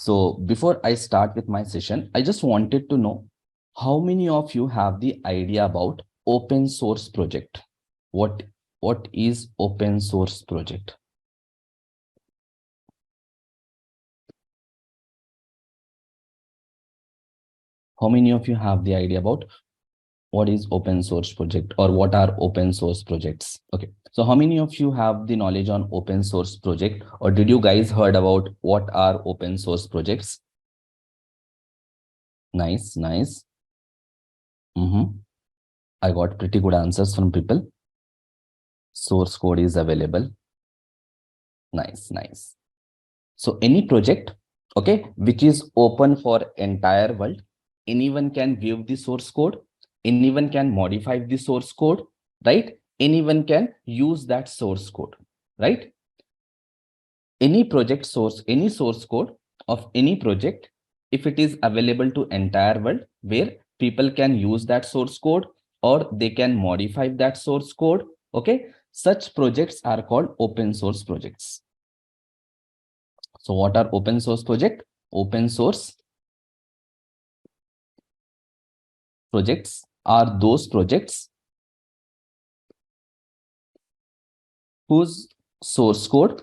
So before I start with my session, I just wanted to know how many of you have the idea about open source project? What is open source project? How many of you have the idea about what is open source project or what are open source projects? Okay, so how many of you have the knowledge on open source project, or did you guys heard about what are open source projects? Nice. I got pretty good answers from people. Source code is available. Nice. So any project, okay, which is open for entire world, anyone can view the source code, anyone can modify the source code, right? Anyone can use that source code, right? Any project source, any source code of any project, if it is available to entire world, where people can use that source code or they can modify that source code, okay, such projects are called open source projects. So what are open source project? Open source projects are those projects whose source code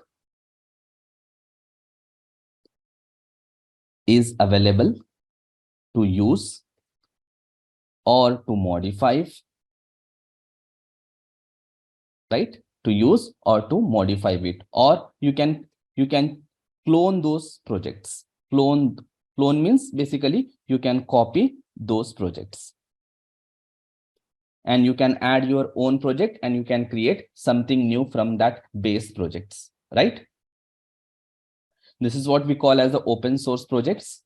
is available to use or to modify, right? To use or to modify it, or you can clone those projects. Clone means basically you can copy those projects and you can add your own project and you can create something new from that base projects, right? This is what we call as the open source projects.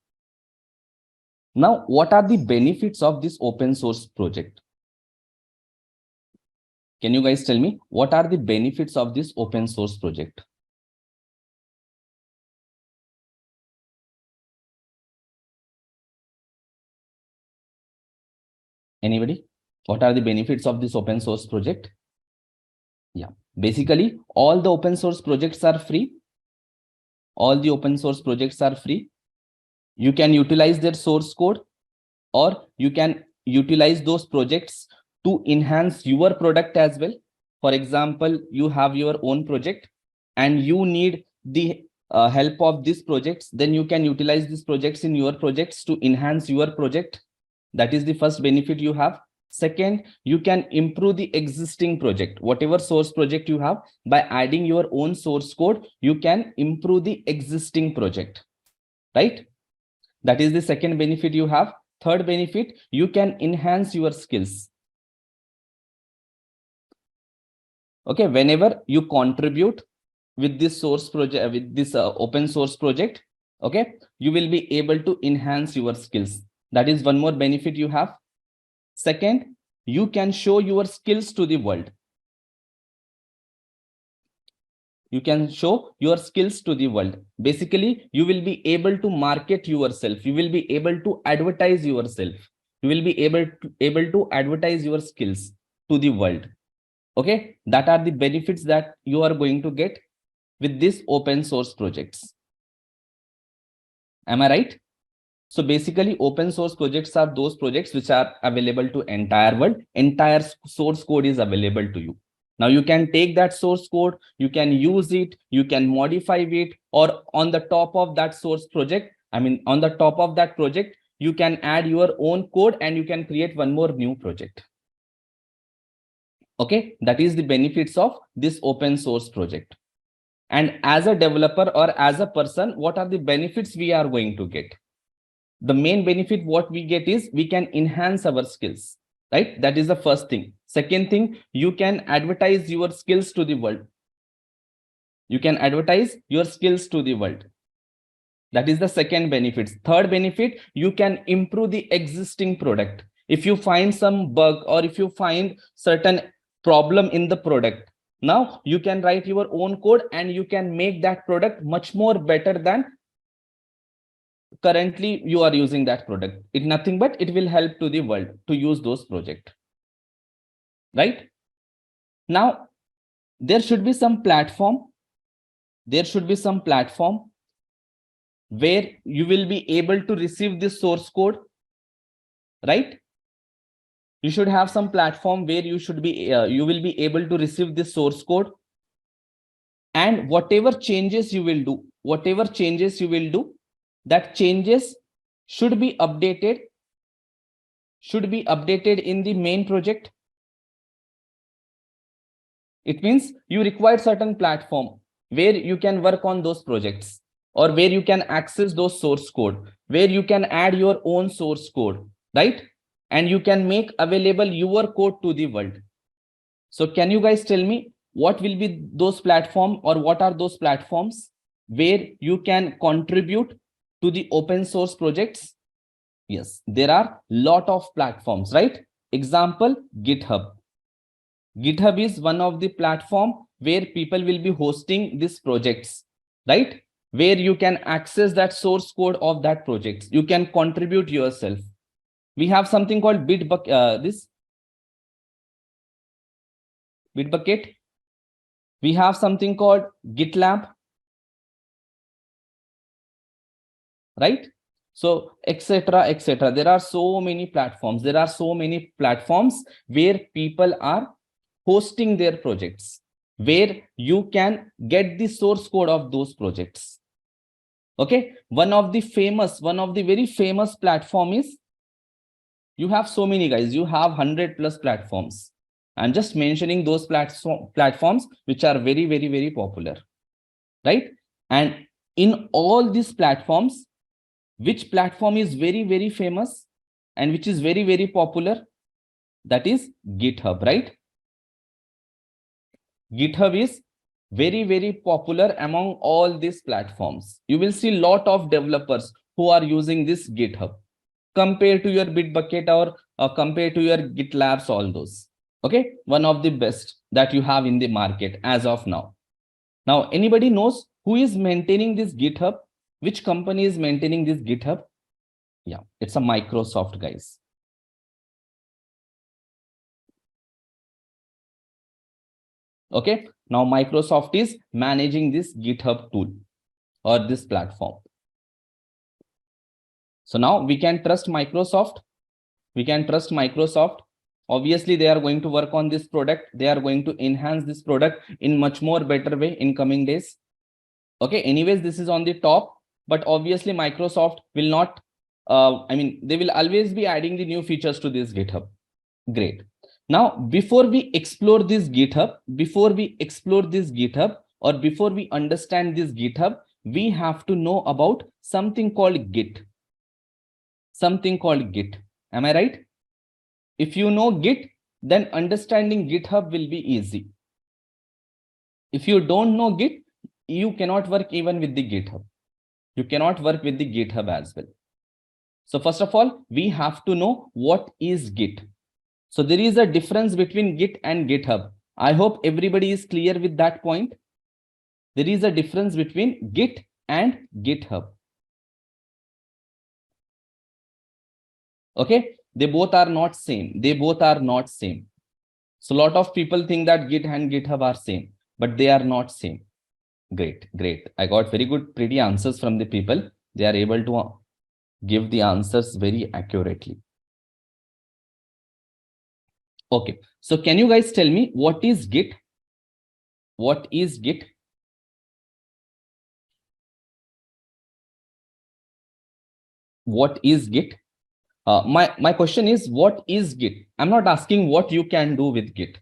Now, what are the benefits of this open source project? Can you guys tell me what are the benefits of this open source project? Anybody? What are the benefits of this open source project? Yeah, basically all the open source projects are free. All the open source projects are free. You can utilize their source code, or you can utilize those projects to enhance your product as well. For example, you have your own project and you need the help of these projects, then you can utilize these projects in your projects to enhance your project. That is the first benefit you have. Second, you can improve the existing project. Whatever source project you have, by adding your own source code, you can improve the existing project, right? That is the second benefit you have. Third benefit, you can enhance your skills. Okay, whenever you contribute with this source project, with this open source project, okay, you will be able to enhance your skills. That is one more benefit you have. Second, you can show your skills to the world. You can show your skills to the world. Basically, you will be able to market yourself. You will be able to advertise yourself. You will be able to advertise your skills to the world. Okay, that are the benefits that you are going to get with this open source projects. Am I right? So basically, open source projects are those projects which are available to entire world. Entire source code is available to you. Now you can take that source code, you can use it, you can modify it, or on the top of that source project, on the top of that project, you can add your own code and you can create one more new project. Okay, that is the benefits of this open source project. And as a developer or as a person, what are the benefits we are going to get? The main benefit what we get is we can enhance our skills, right? That is the first thing. Second thing, you can advertise your skills to the world. You can advertise your skills to the world. That is the second benefit. Third benefit, you can improve the existing product. If you find some bug or if you find certain problem in the product, now you can write your own code and you can make that product much more better than currently you are using that product. It nothing but it will help to the world to use those projects, right? Now there should be some platform where you will be able to receive this source code, right? You should have some platform where you should be you will be able to receive this source code, and whatever changes you will do, that changes should be updated in the main project. It means you require certain platform where you can work on those projects, or where you can access those source code, where you can add your own source code, right? And you can make available your code to the world. So can you guys tell me what will be those platform, or what are those platforms where you can contribute to the open source projects? Yes, there are lot of platforms, right? Example, GitHub. GitHub is one of the platform where people will be hosting these projects, right? Where you can access that source code of that project. You can contribute yourself. We have something called Bitbucket. We have something called GitLab, right? So etc. etc. There are so many platforms. There are so many platforms where people are hosting their projects, where you can get the source code of those projects. Okay, one of the very famous platform is, you have so many guys, you have 100+ platforms. I'm just mentioning those platforms which are very, very, very popular, right? And in all these platforms, which platform is very, very famous and which is very, very popular? That is GitHub, right? GitHub is very, very popular among all these platforms. You will see a lot of developers who are using this GitHub compared to your Bitbucket, or compared to your GitLabs, all those. Okay, one of the best that you have in the market as of now. Now, anybody knows who is maintaining this GitHub? Which company is maintaining this GitHub? Yeah, it's a Microsoft, guys. Okay, now Microsoft is managing this GitHub tool or this platform. So now we can trust Microsoft. We can trust Microsoft. Obviously, they are going to work on this product. They are going to enhance this product in much more better way in coming days. Okay, anyways, this is on the top, but obviously Microsoft will not, they will always be adding the new features to this GitHub. Great. Now, before we explore this GitHub, or before we understand this GitHub, we have to know about something called Git. Am I right? If you know Git, then understanding GitHub will be easy. If you don't know Git, you cannot work even with the GitHub. You cannot work with the GitHub as well. So first of all, we have to know what is Git. So there is a difference between Git and GitHub. I hope everybody is clear with that point. There is a difference between Git and GitHub. Okay, they both are not same. So a lot of people think that Git and GitHub are same, but they are not same. Great. I got very good, pretty answers from the people. They are able to give the answers very accurately. Okay, so can you guys tell me what is Git? What is Git? What is Git? My question is, what is Git? I'm not asking what you can do with Git.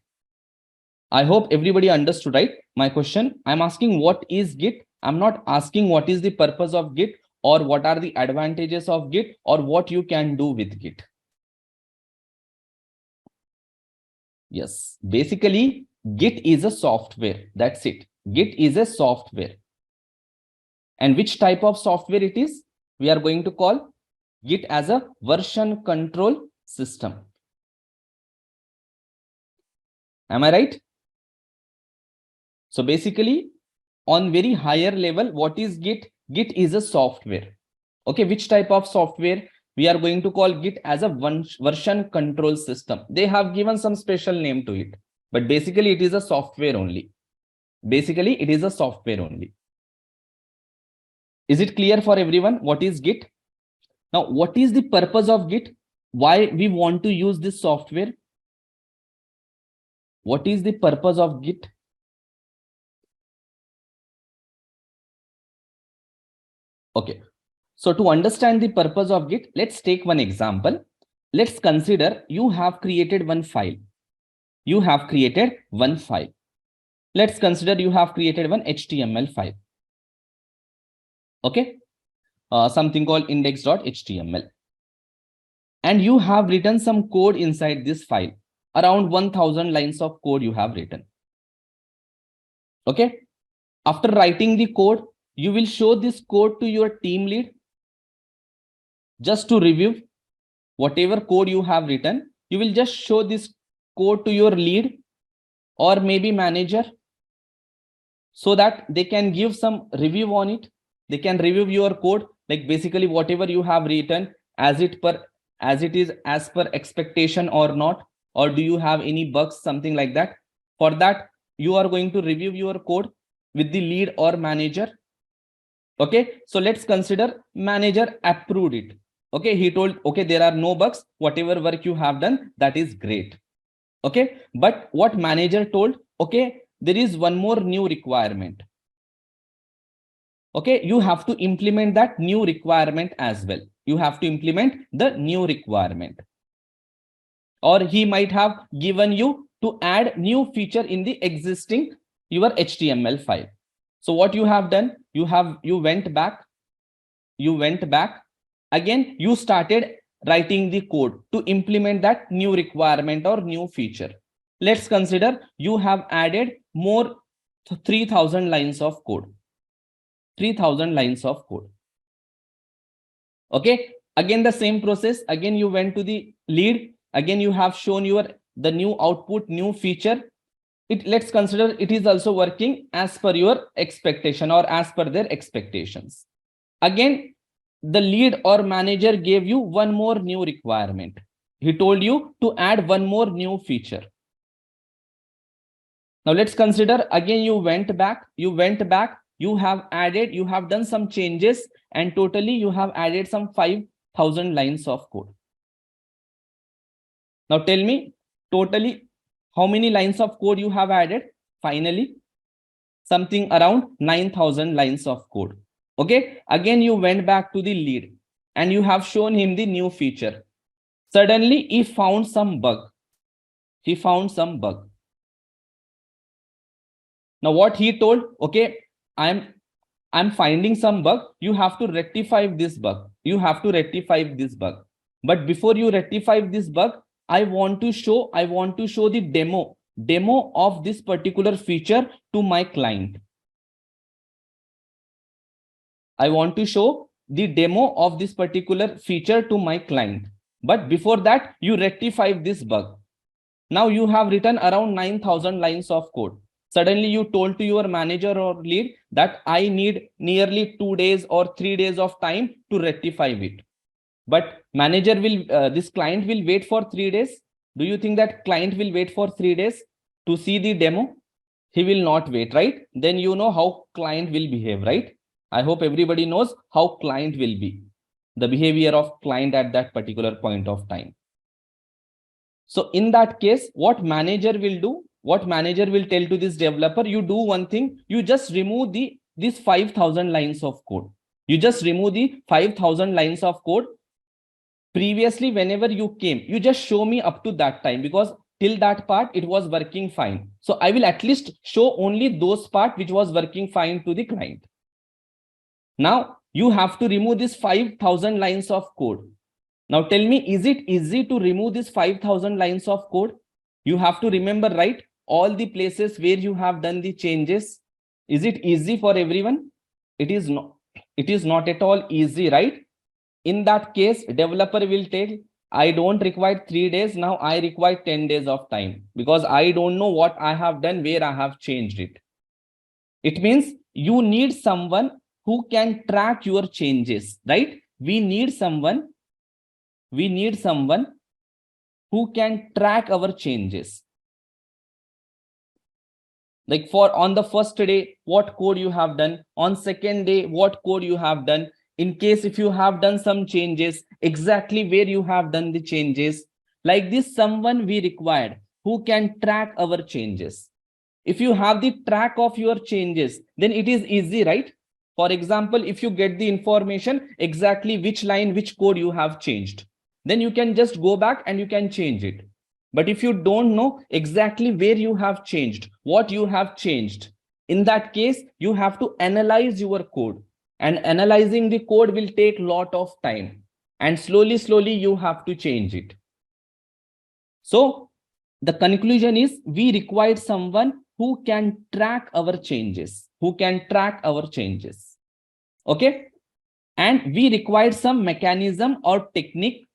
I hope everybody understood, right? My question, I'm asking what is Git? I'm not asking what is the purpose of Git, or what are the advantages of Git, or what you can do with Git. Yes, basically, Git is a software. That's it. Git is a software. And which type of software it is? We are going to call Git as a version control system. Am I right? So basically, on very higher level, what is Git? Git is a software. Okay, which type of software? We are going to call Git as a version control system. They have given some special name to it, but basically it is a software only. Is it clear for everyone what is Git? Now, what is the purpose of Git? Why we want to use this software? What is the purpose of Git? Okay. So to understand the purpose of Git, let's take one example. Let's consider you have created one file. You have created one file. Let's consider you have created one HTML file. Okay. Something called index.html. And you have written some code inside this file. Around 1000 lines of code you have written. Okay. After writing the code, you will show this code to your team lead. Just to review whatever code you have written, you will just show this code to your lead or maybe manager so that they can give some review on it. They can review your code, like basically whatever you have written as it is as per expectation or not, or do you have any bugs, something like that. For that, you are going to review your code with the lead or manager. Okay, so let's consider manager approved it. Okay, he told, okay, there are no bugs, whatever work you have done, that is great. Okay, but what manager told, okay, there is one more new requirement. Okay, you have to implement that new requirement as well. You have to implement the new requirement. Or he might have given you to add new feature in the existing your HTML file. So what you have done, you went back again, you started writing the code to implement that new requirement or new feature. Let's consider you have added more 3000 lines of code. 3000 lines of code. Okay, again the same process. Again you went to the lead. Again you have shown the new output, new feature. Let's consider it is also working as per your expectation or as per their expectations. Again, the lead or manager gave you one more new requirement. He told you to add one more new feature. Now let's consider again you went back, you have done some changes, and totally you have added some 5000 lines of code. Now tell me totally how many lines of code you have added? Finally, something around 9000 lines of code. Okay, again you went back to the lead and you have shown him the new feature. Suddenly he found some bug. Now what he told, okay, I'm finding some bug. You have to rectify this bug. But before you rectify this bug, I want to show the demo of this particular feature to my client. I want to show the demo of this particular feature to my client. But before that, you rectify this bug. Now you have written around 9000 lines of code. Suddenly you told to your manager or lead that I need nearly 2 days or 3 days of time to rectify it. But manager this client will wait for 3 days. Do you think that client will wait for 3 days to see the demo? He will not wait, right? Then you know how client will behave, right? I hope everybody knows how client will be, the behavior of client at that particular point of time. So in that case, what manager will do, what manager will tell to this developer, you do one thing, you just remove this 5000 lines of code. You just remove the 5000 lines of code. Previously, whenever you came, you just show me up to that time, because till that part, it was working fine. So I will at least show only those part which was working fine to the client. Now you have to remove this 5000 lines of code. Now tell me, is it easy to remove this 5000 lines of code? You have to remember, right? All the places where you have done the changes. Is it easy for everyone? It is not at all easy, right? In that case, developer will tell, I don't require 3 days. Now I require 10 days of time, because I don't know what I have done, where I have changed it. It means you need someone who can track your changes, right? We need someone who can track our changes. Like for on the first day, what code you have done, on second day, what code you have done, in case if you have done some changes, exactly where you have done the changes. Like this, someone we required who can track our changes. If you have the track of your changes, then it is easy, right? For example, if you get the information exactly which line, which code you have changed, then you can just go back and you can change it. But if you don't know exactly where you have changed, what you have changed, in that case, you have to analyze your code, and analyzing the code will take a lot of time, and slowly you have to change it. So the conclusion is we required someone who can track our changes, okay? And we required some mechanism or technique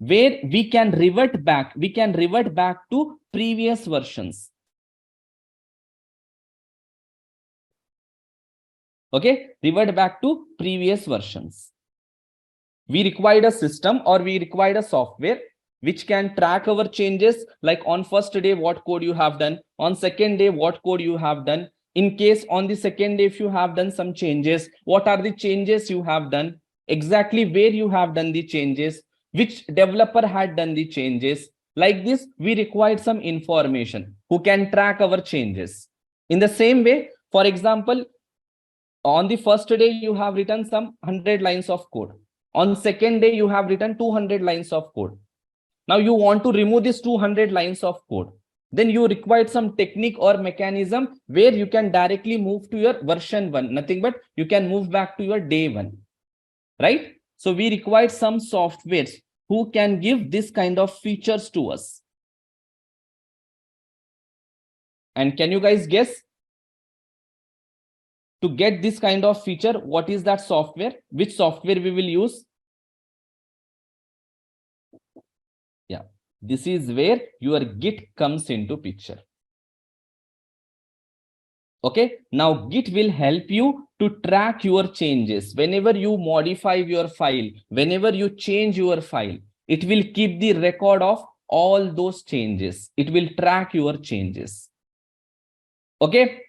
where we can revert back to previous versions. Okay, revert back to previous versions. We required a system, or we required a software which can track our changes, like on first day what code you have done, on second day what code you have done, in case on the second day if you have done some changes, what are the changes you have done, exactly where you have done the changes, which developer had done the changes. Like this, we required some information who can track our changes. In the same way, for example, on the first day you have written some 100 lines of code, on second day you have written 200 lines of code. Now you want to remove this 200 lines of code, then you require some technique or mechanism where you can directly move to your version 1, nothing but you can move back to your day 1, right? So we require some softwares who can give this kind of features to us. And can you guys guess, to get this kind of feature, what is that software? Which software we will use? Yeah, this is where your Git comes into picture. Okay, now Git will help you to track your changes. Whenever you modify your file, whenever you change your file, it will keep the record of all those changes. It will track your changes. Okay,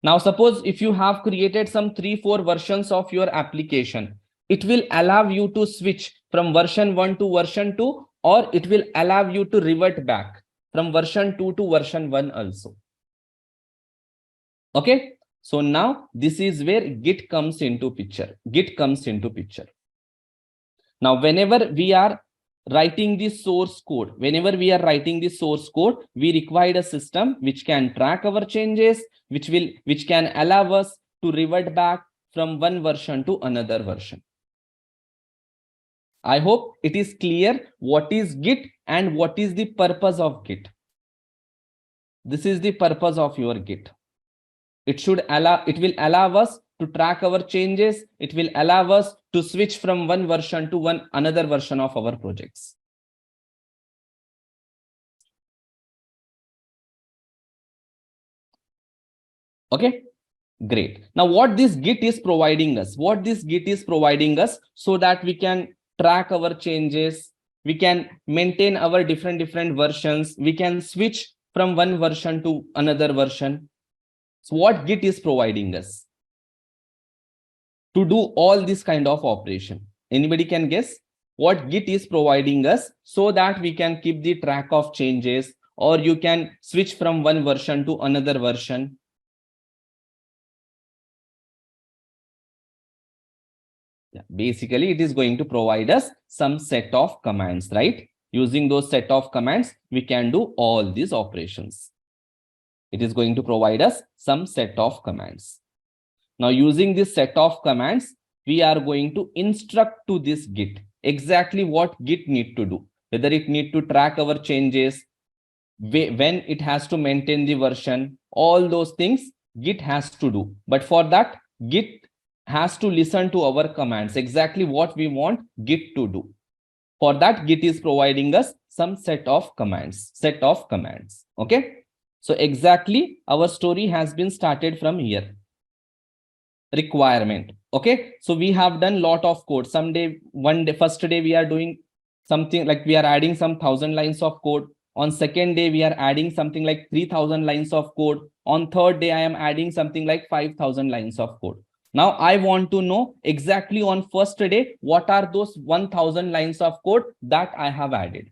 now suppose if you have created some 3-4 versions of your application, it will allow you to switch from version 1 to version 2, or it will allow you to revert back from version 2 to version 1 also. Okay, so now this is where Git comes into picture. Now, whenever we are writing the source code, we require a system which can track our changes, which can allow us to revert back from one version to another version. I hope it is clear what is Git and what is the purpose of Git. This is the purpose of your Git. It will allow us to track our changes. It will allow us to switch from one version to another version of our projects. Okay, great. Now what this Git is providing us, so that we can track our changes, we can maintain our different versions, we can switch from one version to another version. So what Git is providing us to do all this kind of operation? Anybody can guess what Git is providing us so that we can keep the track of changes, or you can switch from one version to another version? Yeah, basically it is going to provide us some set of commands, right? Using those set of commands, we can do all these operations. It is going to provide us some set of commands. Now, using this set of commands, we are going to instruct to this Git exactly what Git need to do, whether it need to track our changes, when it has to maintain the version, all those things Git has to do. But for that, Git has to listen to our commands, exactly what we want Git to do. For that, Git is providing us some set of commands. Okay, so exactly our story has been started from here. Requirement. Okay, so we have done lot of code. First day we are doing something like we are adding some 1000 lines of code. On second day, we are adding something like 3000 lines of code. On third day, I am adding something like 5000 lines of code. Now I want to know exactly on first day, what are those 1000 lines of code that I have added.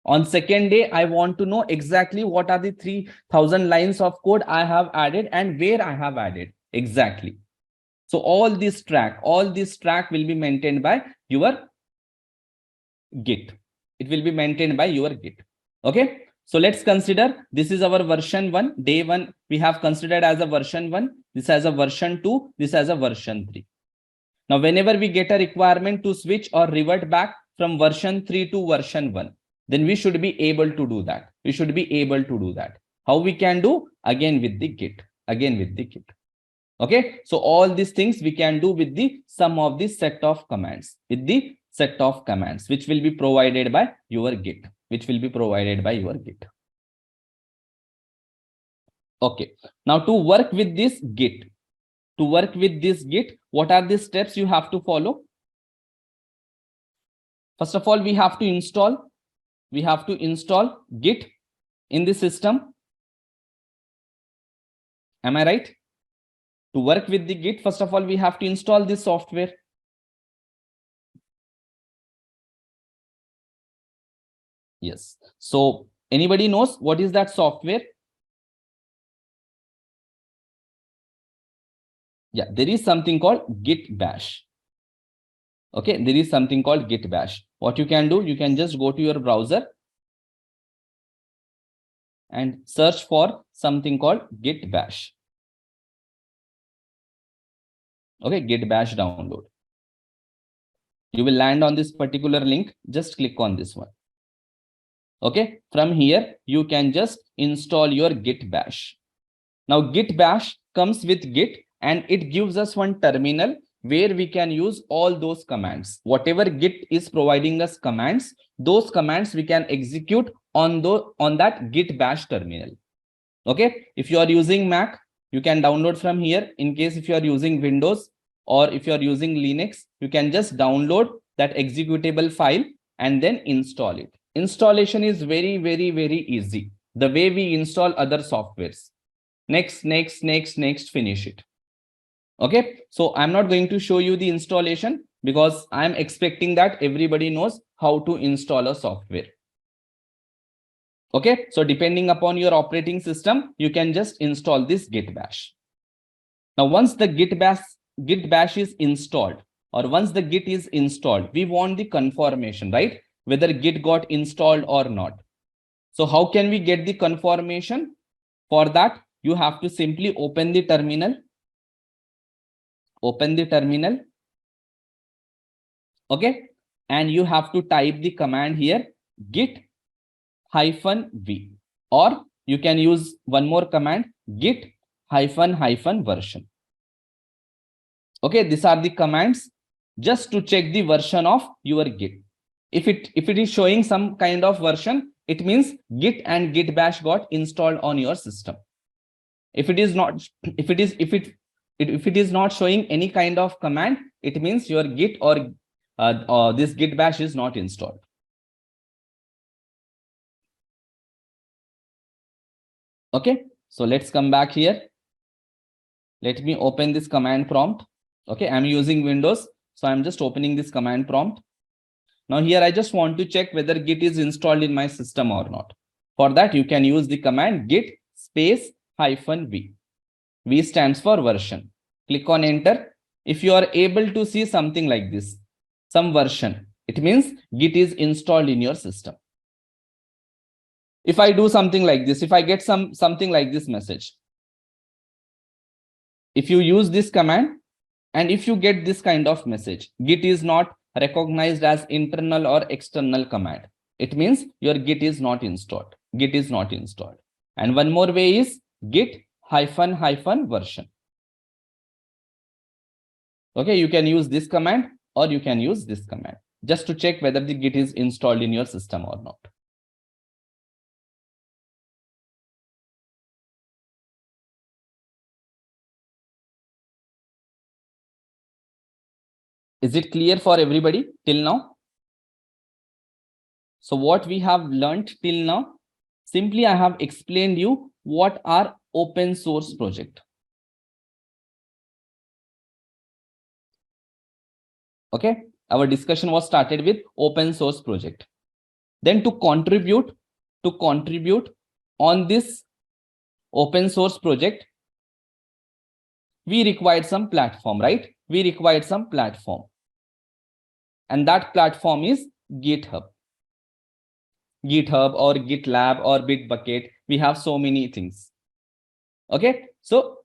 On second day, I want to know exactly what are the 3000 lines of code I have added and where I have added exactly. So all this track will be maintained by your Git. It will be maintained by your Git. Okay. So let's consider this is our version 1. Day 1, we have considered as a version 1. This as a version 2. This as a version 3. Now, whenever we get a requirement to switch or revert back from version 3 to version 1, then we should be able to do that. We should be able to do that. How we can do? Again with the Git. Again with the Git. Okay. So all these things we can do with the sum of the set of commands. With the set of commands, which will be provided by your Git. Which will be provided by your Git. Okay. Now to work with this Git, what are the steps you have to follow? First of all, we have to install Git in the system. Am I right? To work with the Git, first of all, we have to install this software. Yes. So anybody knows what is that software? Yeah, there is something called Git Bash. Okay, there is something called Git Bash. What you can do, you can just go to your browser and search for something called Git Bash. Okay, Git Bash download. You will land on this particular link. Just click on this one. Okay, from here, you can just install your Git Bash. Now, Git Bash comes with Git and it gives us one terminal where we can use all those commands. Whatever Git is providing us commands, those commands we can execute on that Git Bash terminal. Okay, if you are using Mac, you can download from here. In case if you are using Windows or if you are using Linux, you can just download that executable file and then install it. Installation is very, very, very easy. The way we install other softwares. Next, finish it. Okay, so I'm not going to show you the installation because I'm expecting that everybody knows how to install a software. Okay, so depending upon your operating system, you can just install this Git Bash. Now, once the Git Bash is installed, or once the Git is installed, we want the confirmation, right? Whether Git got installed or not. So how can we get the confirmation? For that, you have to simply open the terminal. Open the terminal. Okay, and you have to type the command here, git -v, or you can use one more command, git -version. Okay, these are the commands just to check the version of your Git. If it is showing some kind of version, it means Git and Git Bash got installed on your system. If it is not showing any kind of command, it means your Git or this Git Bash is not installed. Okay, so let's come back here. Let me open this command prompt. Okay, I'm using Windows, so I'm just opening this command prompt. Now here I just want to check whether Git is installed in my system or not. For that, you can use the command git -v. V stands for version. Click on enter. If you are able to see something like this, some version, it means Git is installed in your system. If I do something like this, if I get something like this message, if you use this command and if you get this kind of message, Git is not recognized as internal or external command, it means your Git is not installed. Git is not installed. And one more way is git -version. Okay, you can use this command or you can use this command just to check whether the Git is installed in your system or not. Is it clear for everybody till now? So what we have learned till now? Simply I have explained you what are open source project. Okay, our discussion was started with open source project. Then to contribute on this open source project, we required some platform, right? We required some platform. And that platform is GitHub. GitHub or GitLab or Bitbucket. We have so many things. Okay, so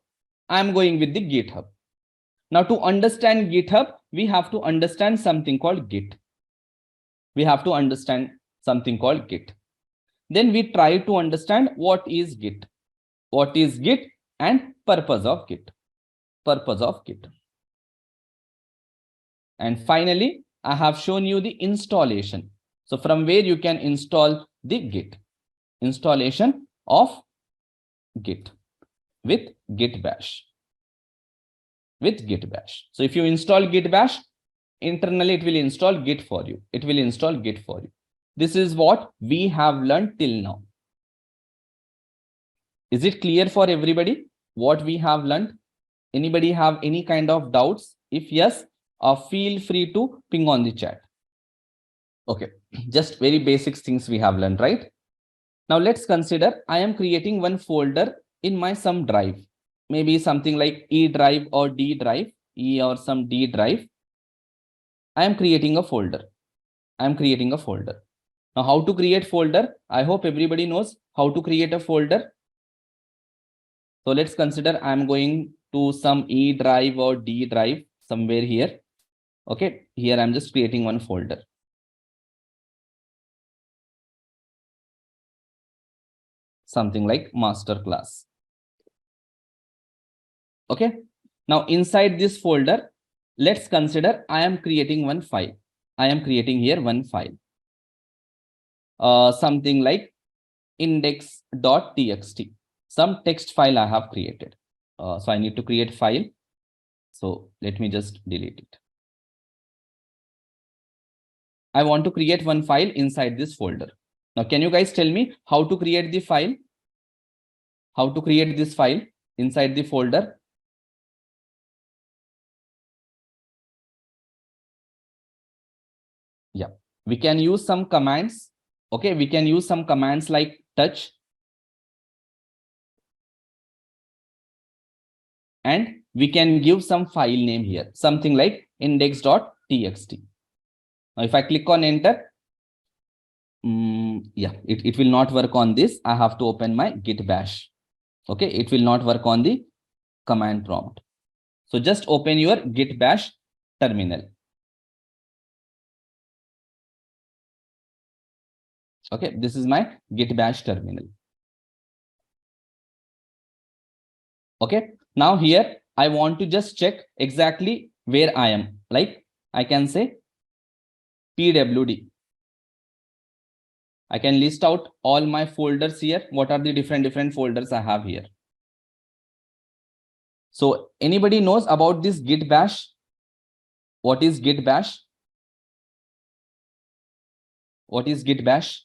I'm going with the GitHub. Now to understand GitHub, we have to understand something called Git. We have to understand something called Git. Then we try to understand what is Git. What is Git and purpose of Git. Purpose of Git. And finally, I have shown you the installation. So from where you can install the Git. Installation of Git with Git Bash. With Git Bash. So if you install Git Bash, internally it will install Git for you. It will install Git for you. This is what we have learned till now. Is it clear for everybody what we have learned? Anybody have any kind of doubts? If yes, feel free to ping on the chat. Okay, just very basic things we have learned, right? Now let's consider I am creating one folder in my some drive. Maybe something like E drive or D drive, E or some D drive. I am creating a folder. I am creating a folder. Now how to create folder? I hope everybody knows how to create a folder. So let's consider I'm going to some E drive or D drive somewhere here. Okay, here I'm just creating one folder. Something like Masterclass. Okay, now inside this folder, let's consider I am creating one file. I am creating here one file. Something like index.txt. Some text file I have created. So I need to create file. So let me just delete it. I want to create one file inside this folder. Now, can you guys tell me how to create the file? How to create this file inside the folder? Yeah, we can use some commands. Okay, we can use some commands like touch. And we can give some file name here, something like index.txt. Now, if I click on enter, yeah, it will not work on this. I have to open my Git Bash. Okay, it will not work on the command prompt. So just open your Git Bash terminal. Okay, this is my Git Bash terminal. Okay, now here I want to just check exactly where I am. Like I can say pwd. I can list out all my folders here. What are the different folders I have here? So anybody knows about this Git Bash? What is Git Bash? What is Git Bash?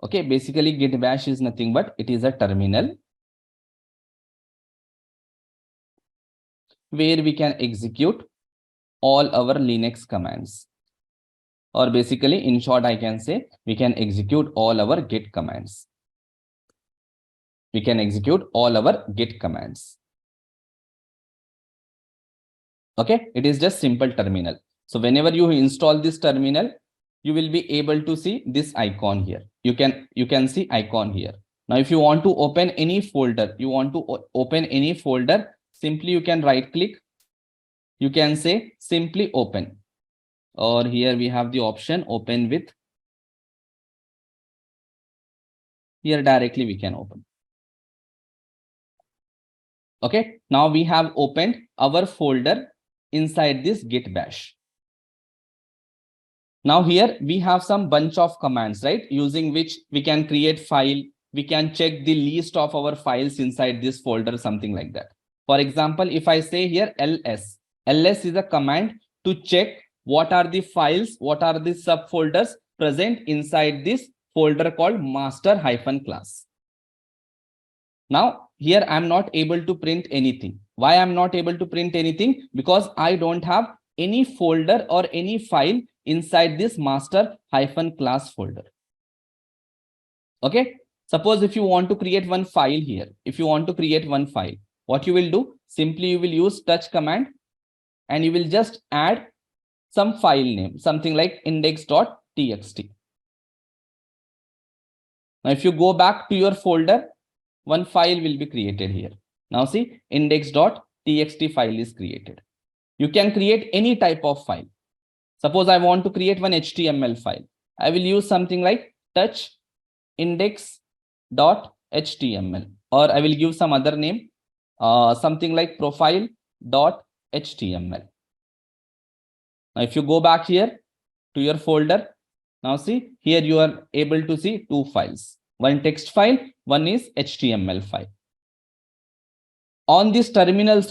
Okay, basically Git Bash is nothing but it is a terminal where we can execute all our Linux commands. Or basically, in short, I can say we can execute all our Git commands. We can execute all our Git commands. Okay, it is just simple terminal. So whenever you install this terminal, you will be able to see this icon here. You can see icon here. Now, if you want to open any folder, simply you can right click. You can say simply open. Or here we have the option open with. Here directly we can open. Okay, now we have opened our folder inside this Git Bash. Now here we have some bunch of commands, right? Using which we can create file. We can check the list of our files inside this folder, something like that. For example, if I say here ls is a command to check what are the files, what are the subfolders present inside this folder called master-class. Now here I'm not able to print anything. Why I'm not able to print anything? Because I don't have any folder or any file inside this master-class folder. Okay. Suppose if you want to create one file here, if you want to create one file, what you will do? Simply you will use touch command and you will just add some file name, something like index.txt. Now, if you go back to your folder, one file will be created here. Now see, index.txt file is created. You can create any type of file. Suppose I want to create one HTML file. I will use something like touch index.html, or I will give some other name, something like profile.html. Now, if you go back here to your folder, now see here you are able to see two files, one text file, one is HTML file. On this terminal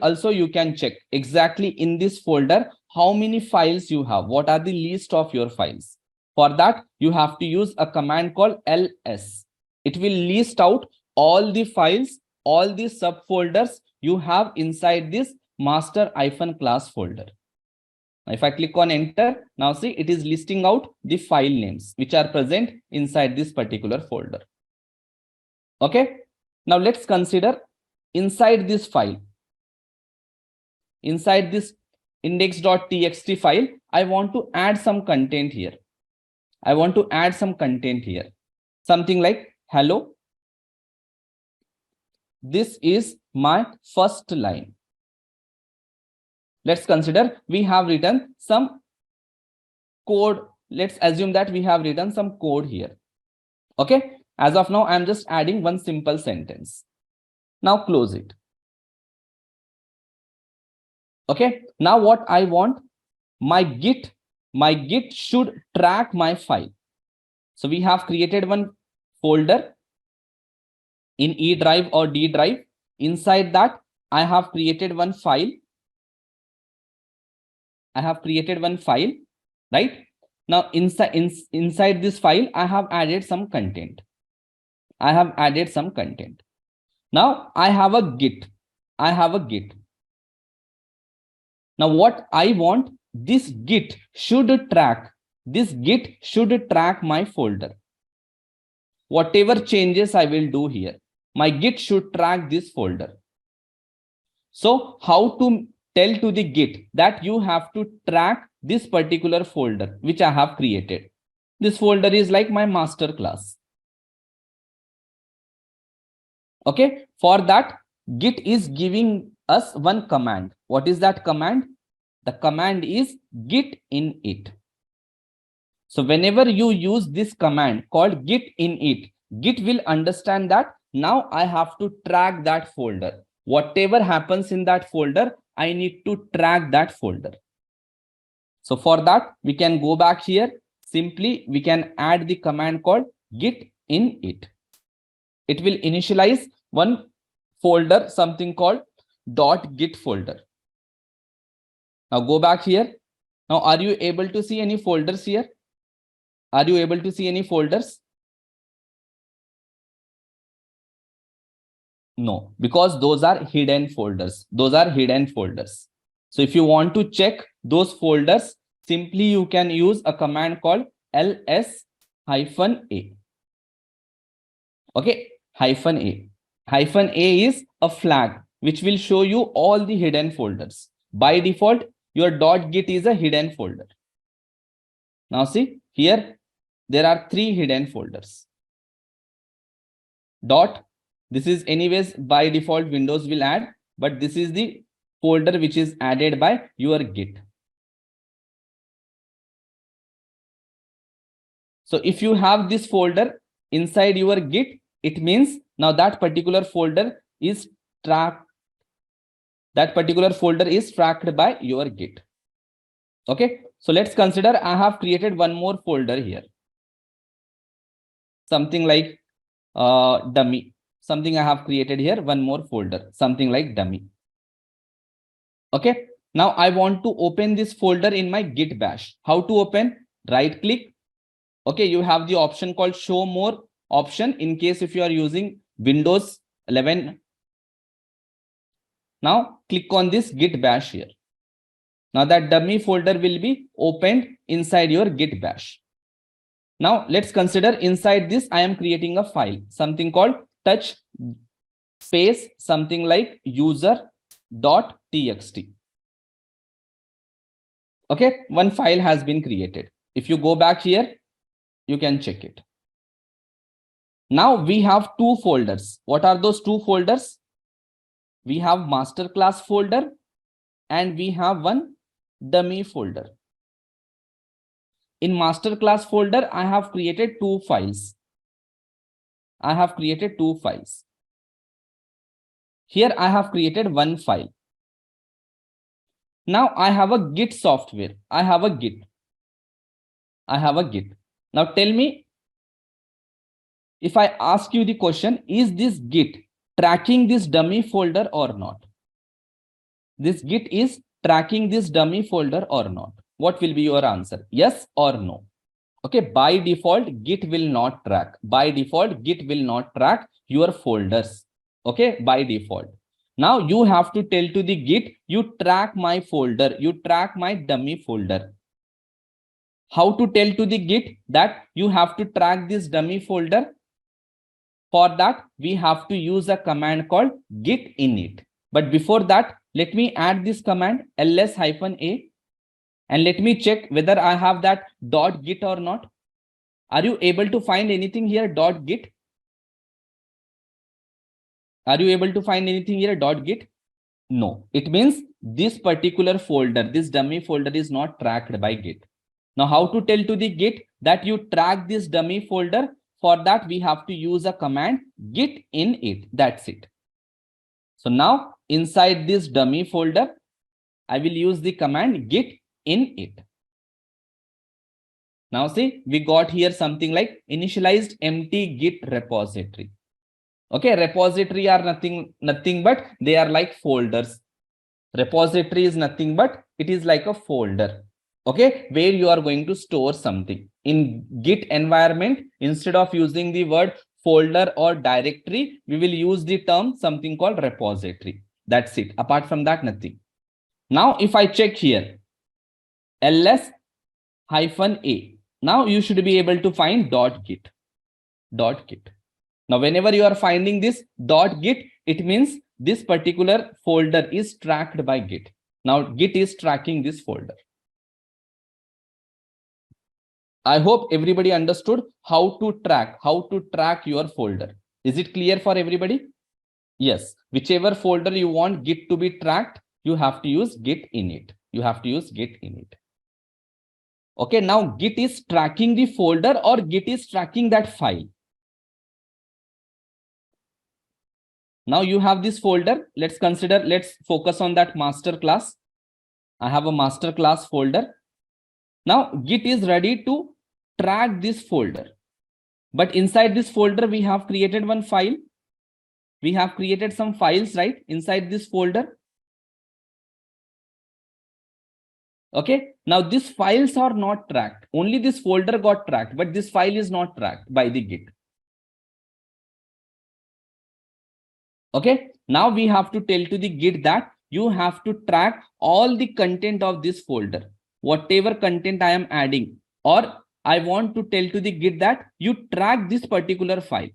also you can check exactly in this folder how many files you have, what are the list of your files. For that, you have to use a command called ls. It will list out all the files, all the subfolders you have inside this master-class folder. If I click on enter, now see it is listing out the file names which are present inside this particular folder. Okay. Now let's consider inside this file, inside this index.txt file, I want to add some content here. I want to add some content here. Something like, hello, this is my first line. Let's consider we have written some code. Let's assume that we have written some code here. Okay. As of now, I'm just adding one simple sentence. Now close it. Okay. Now what I want, my Git should track my file. So we have created one folder in E drive or D drive. Inside that, I have created one file. Right? Now inside this file, I have added some content. Now I have a Git. Now what I want, this Git should track my folder. Whatever changes I will do here, my Git should track this folder. So how to tell to the Git that you have to track this particular folder which I have created? This folder is like my master class. Okay, for that, Git is giving us one command. What is that command? The command is git init. So whenever you use this command called git init, Git will understand that now I have to track that folder. Whatever happens in that folder, I need to track that folder. So for that, we can go back here. Simply, we can add the command called git init. It will initialize one folder, something called .git folder. Now go back here. Now, are you able to see any folders here? Are you able to see any folders? No, because those are hidden folders. So if you want to check those folders, simply you can use a command called ls-a. Okay, -a. -a is a flag which will show you all the hidden folders. By default, your .git is a hidden folder. Now see, here there are 3 hidden folders. This is anyways by default Windows will add, but this is the folder which is added by your Git. So if you have this folder inside your Git, it means now that particular folder is tracked. That particular folder is tracked by your Git. Okay, so let's consider I have created one more folder here. Something like dummy. Something I have created here, one more folder, something like dummy. Okay, now I want to open this folder in my Git bash. How to open? Right click. Okay, you have the option called show more option in case if you are using Windows 11. Now click on this Git bash here. Now that dummy folder will be opened inside your Git bash. Now let's consider inside this I am creating a file, something called touch space something like user.txt. Okay, one file has been created. If you go back here, you can check it. Now we have two folders. What are those two folders? We have Masterclass folder and we have one dummy folder. In Masterclass folder, I have created two files. Here I have created one file. Now I have a Git software. I have a Git. Now tell me, if I ask you the question, is this Git tracking this dummy folder or not? This Git is tracking this dummy folder or not? What will be your answer? Yes or no? Okay, by default, Git will not track. By default, Git will not track your folders. Okay, by default. Now you have to tell to the Git, you track my folder, you track my dummy folder. How to tell to the Git that you have to track this dummy folder? For that, we have to use a command called git init. But before that, let me add this command ls-a and let me check whether I have that .git or not. Are you able to find anything here .git? Are you able to find anything here .git? No. It means this particular folder, this dummy folder is not tracked by Git. Now, how to tell to the Git that you track this dummy folder? For that, we have to use a command git init. That's it. So now inside this dummy folder, I will use the command git init. Now see, we got here something like initialized empty Git repository. Okay, repository are nothing but they are like folders. Repository is nothing but it is like a folder. Okay, where you are going to store something. In Git environment, instead of using the word folder or directory, we will use the term something called repository. That's it. Apart from that, nothing. Now, if I check here, ls-a, now you should be able to find .git. Now, whenever you are finding this .git, it means this particular folder is tracked by Git. Now, Git is tracking this folder. I hope everybody understood how to track your folder. Is it clear for everybody? Yes. Whichever folder you want Git to be tracked, you have to use git init. Okay, now Git is tracking the folder or Git is tracking that file. Now you have this folder. Let's focus on that master class. I have a master class folder. Now Git is ready to track this folder. But inside this folder, we have created one file. We have created some files, right? Inside this folder. Okay. Now these files are not tracked. Only this folder got tracked, but this file is not tracked by the Git. Okay. Now we have to tell to the Git that you have to track all the content of this folder. Whatever content I am adding, or I want to tell to the Git that you track this particular file.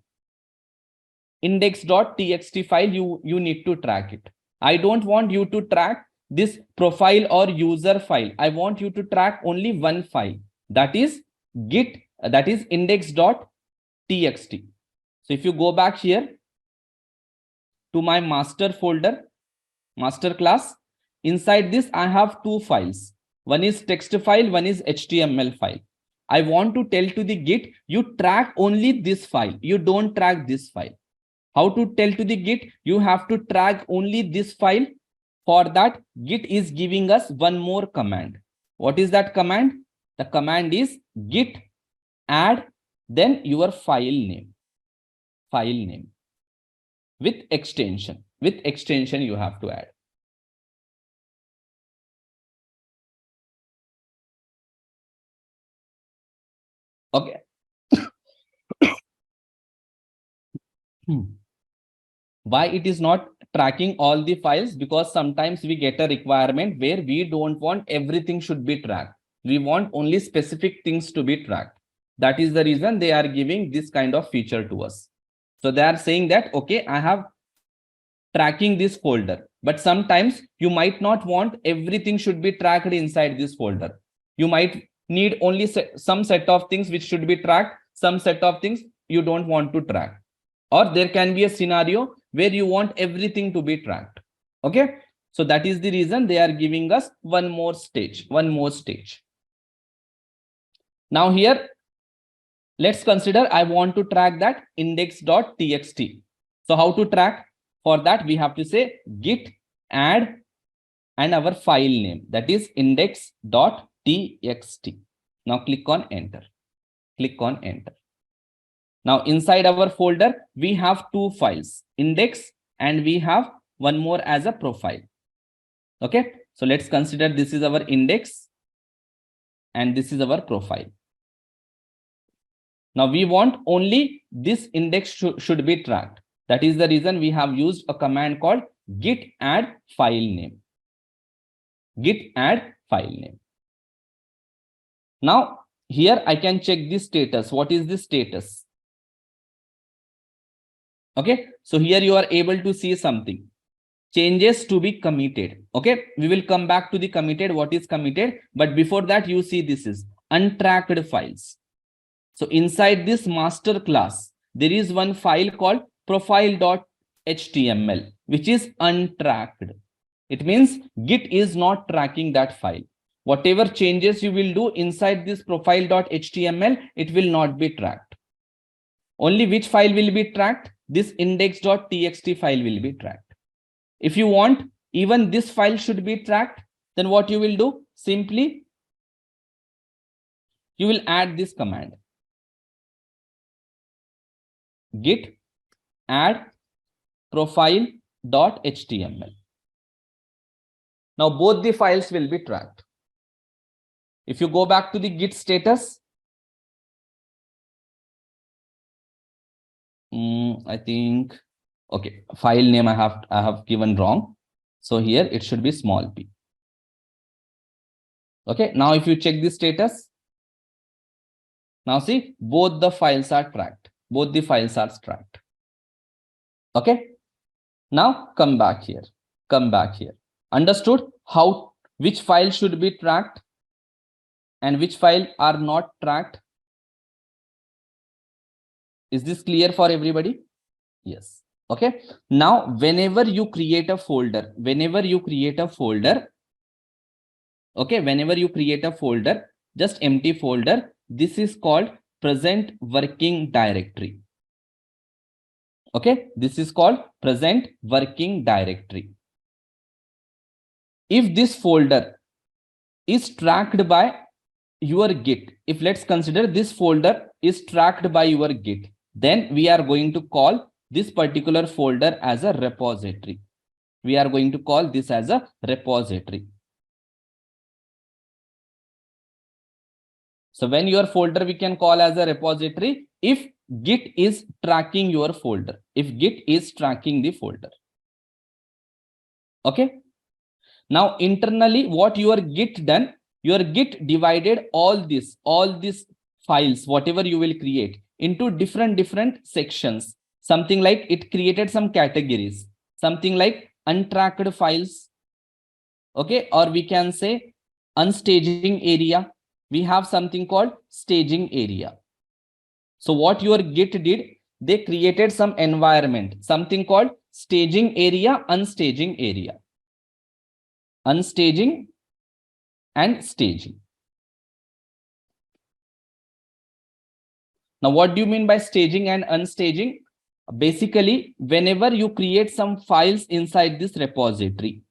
Index.txt file, you need to track it. I don't want you to track this profile or user file. I want you to track only one file. That is index.txt. So if you go back here to my master folder, master class, inside this, I have two files. One is text file, one is HTML file. I want to tell to the Git, you track only this file. You don't track this file. How to tell to the Git? You have to track only this file. For that, Git is giving us one more command. What is that command? The command is git add, then your file name. With extension. You have to add. Okay. Why it is not tracking all the files? Because sometimes we get a requirement where we don't want everything should be tracked. We want only specific things to be tracked. That is the reason they are giving this kind of feature to us. So they are saying that, okay, I have tracking this folder, but sometimes you might not want everything should be tracked inside this folder. You might need only some set of things which should be tracked, some set of things you don't want to track. Or there can be a scenario where you want everything to be tracked. Okay, so that is the reason they are giving us one more stage. Now here, let's consider I want to track that index.txt. So how to track? For that, we have to say git add and our file name, that is index.txt. Now click on enter. Click on enter. Now inside our folder, we have two files, index, and we have one more as a profile. Okay, so let's consider this is our index and this is our profile. Now we want only this index should be tracked. That is the reason we have used a command called git add file name. Git add file name. Now here I can check the status. What is the status? Okay, so here you are able to see something. Changes to be committed. Okay, we will come back to the committed, what is committed, but before that you see this is untracked files. So inside this master class, there is one file called profile.html, which is untracked. It means Git is not tracking that file. Whatever changes you will do inside this profile.html, it will not be tracked. Only which file will be tracked? This index.txt file will be tracked. If you want even this file should be tracked, then what you will do? Simply, you will add this command. Git add profile.html. Now both the files will be tracked. If you go back to the Git status, I think, okay, file name I have given wrong. So here it should be small p. Okay, now if you check the status, now see both the files are tracked. Both the files are tracked. Okay, now come back here. Come back here. Understood how which file should be tracked and which file are not tracked? Is this clear for everybody? Yes. Okay. Now, whenever you create a folder, okay, whenever you create a folder, just empty folder, this is called present working directory. Okay, this is called present working directory. If this folder is tracked by your Git, if let's consider this folder is tracked by your Git, then we are going to call this particular folder as a repository. We are going to call this as a repository. So when your folder we can call as a repository if Git is tracking your folder, if Git is tracking the folder. Okay. Now internally what your Git done, your Git divided all these files, whatever you will create, into different sections. Something like it created some categories, something like untracked files. Okay, or we can say unstaging area. We have something called staging area. So what your Git did, they created some environment, something called staging area, unstaging area. Unstaging and staging. Now, what do you mean by staging and unstaging? Basically, whenever you create some files inside this repository,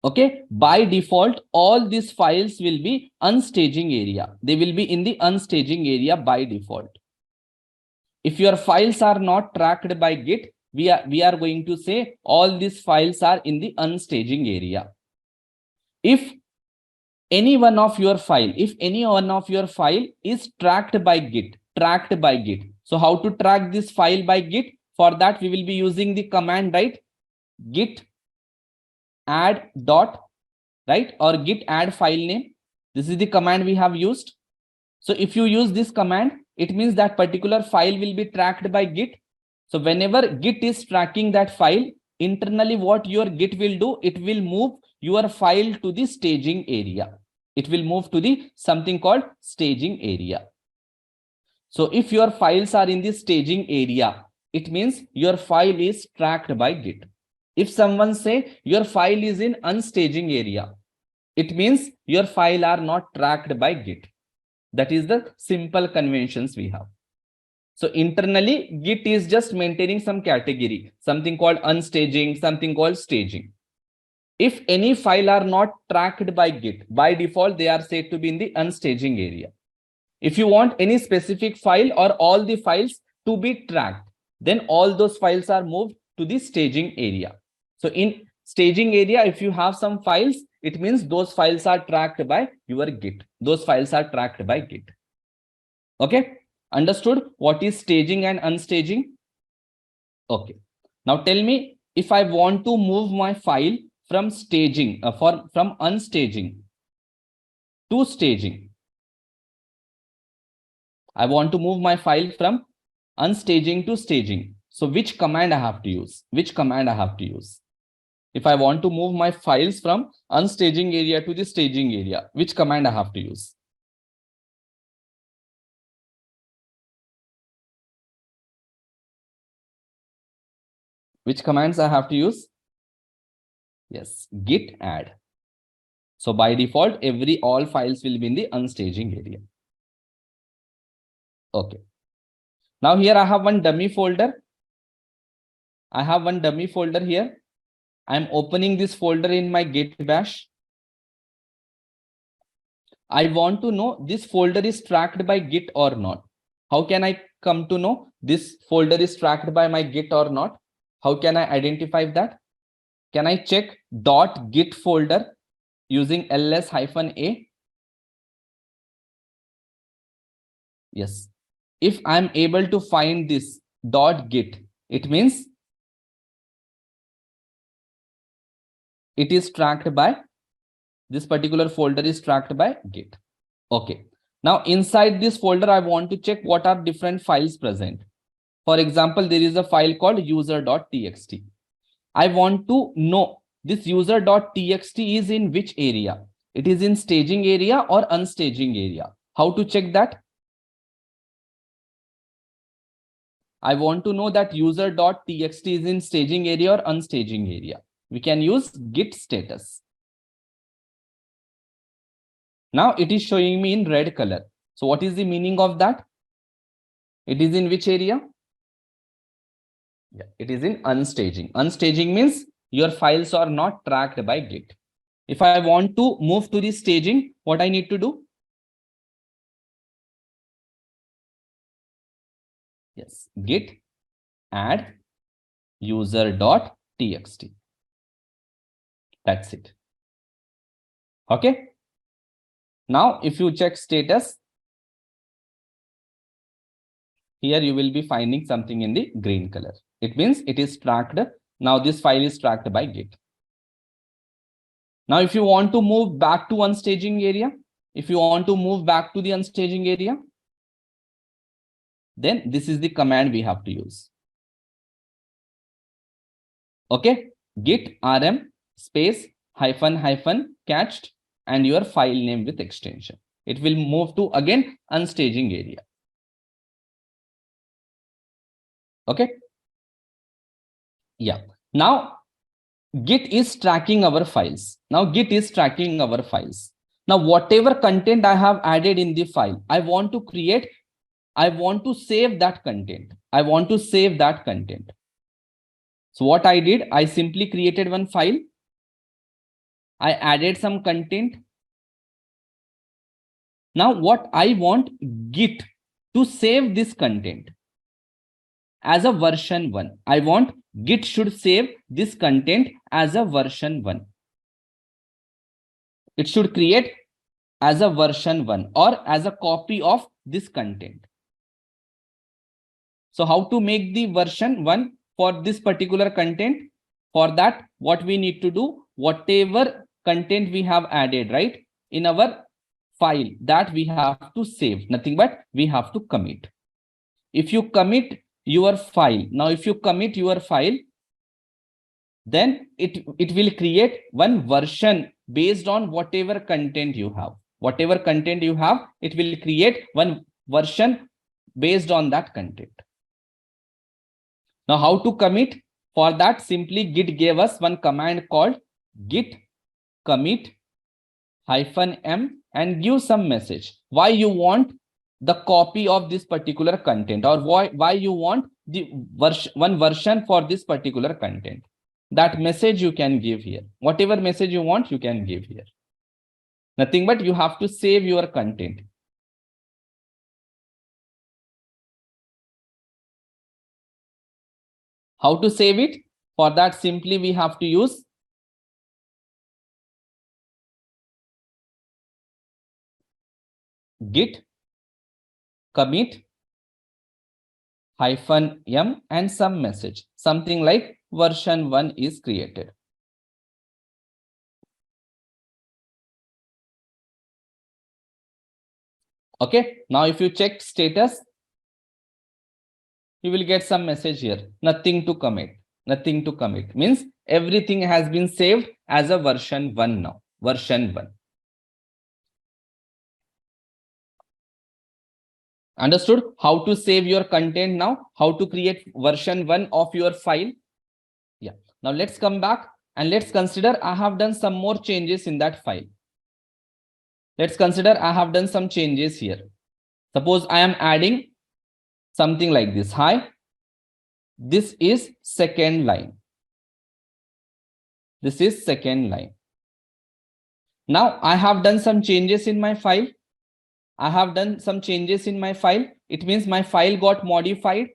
okay, by default, all these files will be unstaging area. They will be in the unstaging area by default. If your files are not tracked by Git, we are going to say all these files are in the unstaging area. If any one of your file is tracked by Git, So how to track this file by Git? For that, we will be using the command, right? Git add dot, right? Or git add file name. This is the command we have used. So if you use this command, it means that particular file will be tracked by Git. So whenever Git is tracking that file, internally what your Git will do, it will move your file to the staging area. It will move to the something called staging area. So if your files are in the staging area, it means your file is tracked by Git. If someone say your file is in unstaging area, it means your file are not tracked by Git. That is the simple conventions we have. So internally, Git is just maintaining some category, something called unstaging, something called staging. If any file are not tracked by Git, by default, they are said to be in the unstaging area. If you want any specific file or all the files to be tracked, then all those files are moved to the staging area. So in staging area, if you have some files, it means those files are tracked by your Git. Those files are tracked by Git. Okay, understood what is staging and unstaging? Okay, now tell me, if I want to move my file from staging, from unstaging to staging, I want to move my file from unstaging to staging. So which command I have to use? Which command I have to use? If I want to move my files from unstaging area to the staging area, which command I have to use? Which commands I have to use? Yes, git add. So by default, all files will be in the unstaging area. Okay. Now here I have one dummy folder. I have one dummy folder here. I'm opening this folder in my Git bash. I want to know this folder is tracked by Git or not. How can I come to know this folder is tracked by my Git or not? How can I identify that? Can I check .git folder using ls-a? Yes. If I'm able to find this .git, it means it is tracked by, this particular folder is tracked by Git. Okay. Now inside this folder, I want to check what are different files present. For example, there is a file called user.txt. I want to know this user.txt is in which area. It is in staging area or unstaging area. How to check that? I want to know that user.txt is in staging area or unstaging area. We can use git status. Now it is showing me in red color. So what is the meaning of that? It is in which area? Yeah, it is in unstaging. Unstaging means your files are not tracked by Git. If I want to move to the staging, what I need to do? Yes, git add user.txt. That's it. Okay. Now, if you check status, here you will be finding something in the green color. It means it is tracked. Now this file is tracked by Git. Now, if you want to move back to unstaging area, if you want to move back to the unstaging area, then this is the command we have to use. Okay, git rm space -- catched and your file name with extension. It will move to again unstaging area. Okay. Yeah. Now Git is tracking our files. Now Git is tracking our files. Now whatever content I have added in the file, I want to save that content. I want to save that content. So what I did, I simply created one file. I added some content. Now what I want Git to save this content as a version 1. I want Git should save this content as a version 1. It should create as a version 1 or as a copy of this content. So how to make the version 1 for this particular content? For that, what we need to do, whatever content we have added, right, in our file, that we have to save. Nothing but we have to commit. If you commit your file, now if you commit your file, then it will create one version based on whatever content you have. Whatever content you have, it will create one version based on that content. Now, how to commit? For that, simply Git gave us one command called git commit -m and give some message. Why you want the copy of this particular content, or why you want the one version for this particular content. That message you can give here. Whatever message you want, you can give here. Nothing but you have to save your content. How to save it? For that, simply we have to use git commit -m and some message, something like version 1 is created. Okay, now if you check status, you will get some message here. Nothing to commit. Nothing to commit means everything has been saved as a version 1 now. Version 1. Understood how to save your content now? How to create version 1 of your file? Yeah. Now let's come back and let's consider I have done some more changes in that file. Let's consider I have done some changes here. Suppose I am adding something like this. Hi, this is second line. This is second line. Now I have done some changes in my file. I have done some changes in my file. It means my file got modified.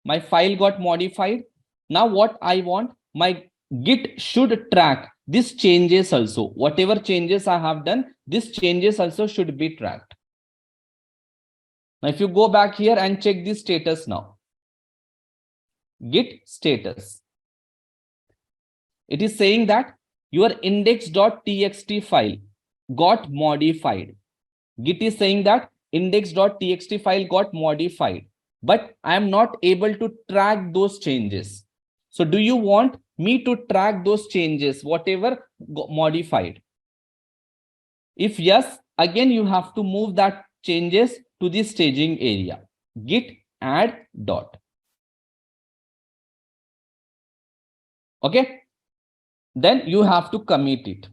My file got modified. Now what I want, my Git should track these changes also. Whatever changes I have done, these changes also should be tracked. Now if you go back here and check the status now. Git status. It is saying that your index.txt file got modified. Git is saying that index.txt file got modified, but I am not able to track those changes. So do you want me to track those changes, whatever got modified? If yes, again you have to move that changes to the staging area. Git add dot. Okay. Then you have to commit it.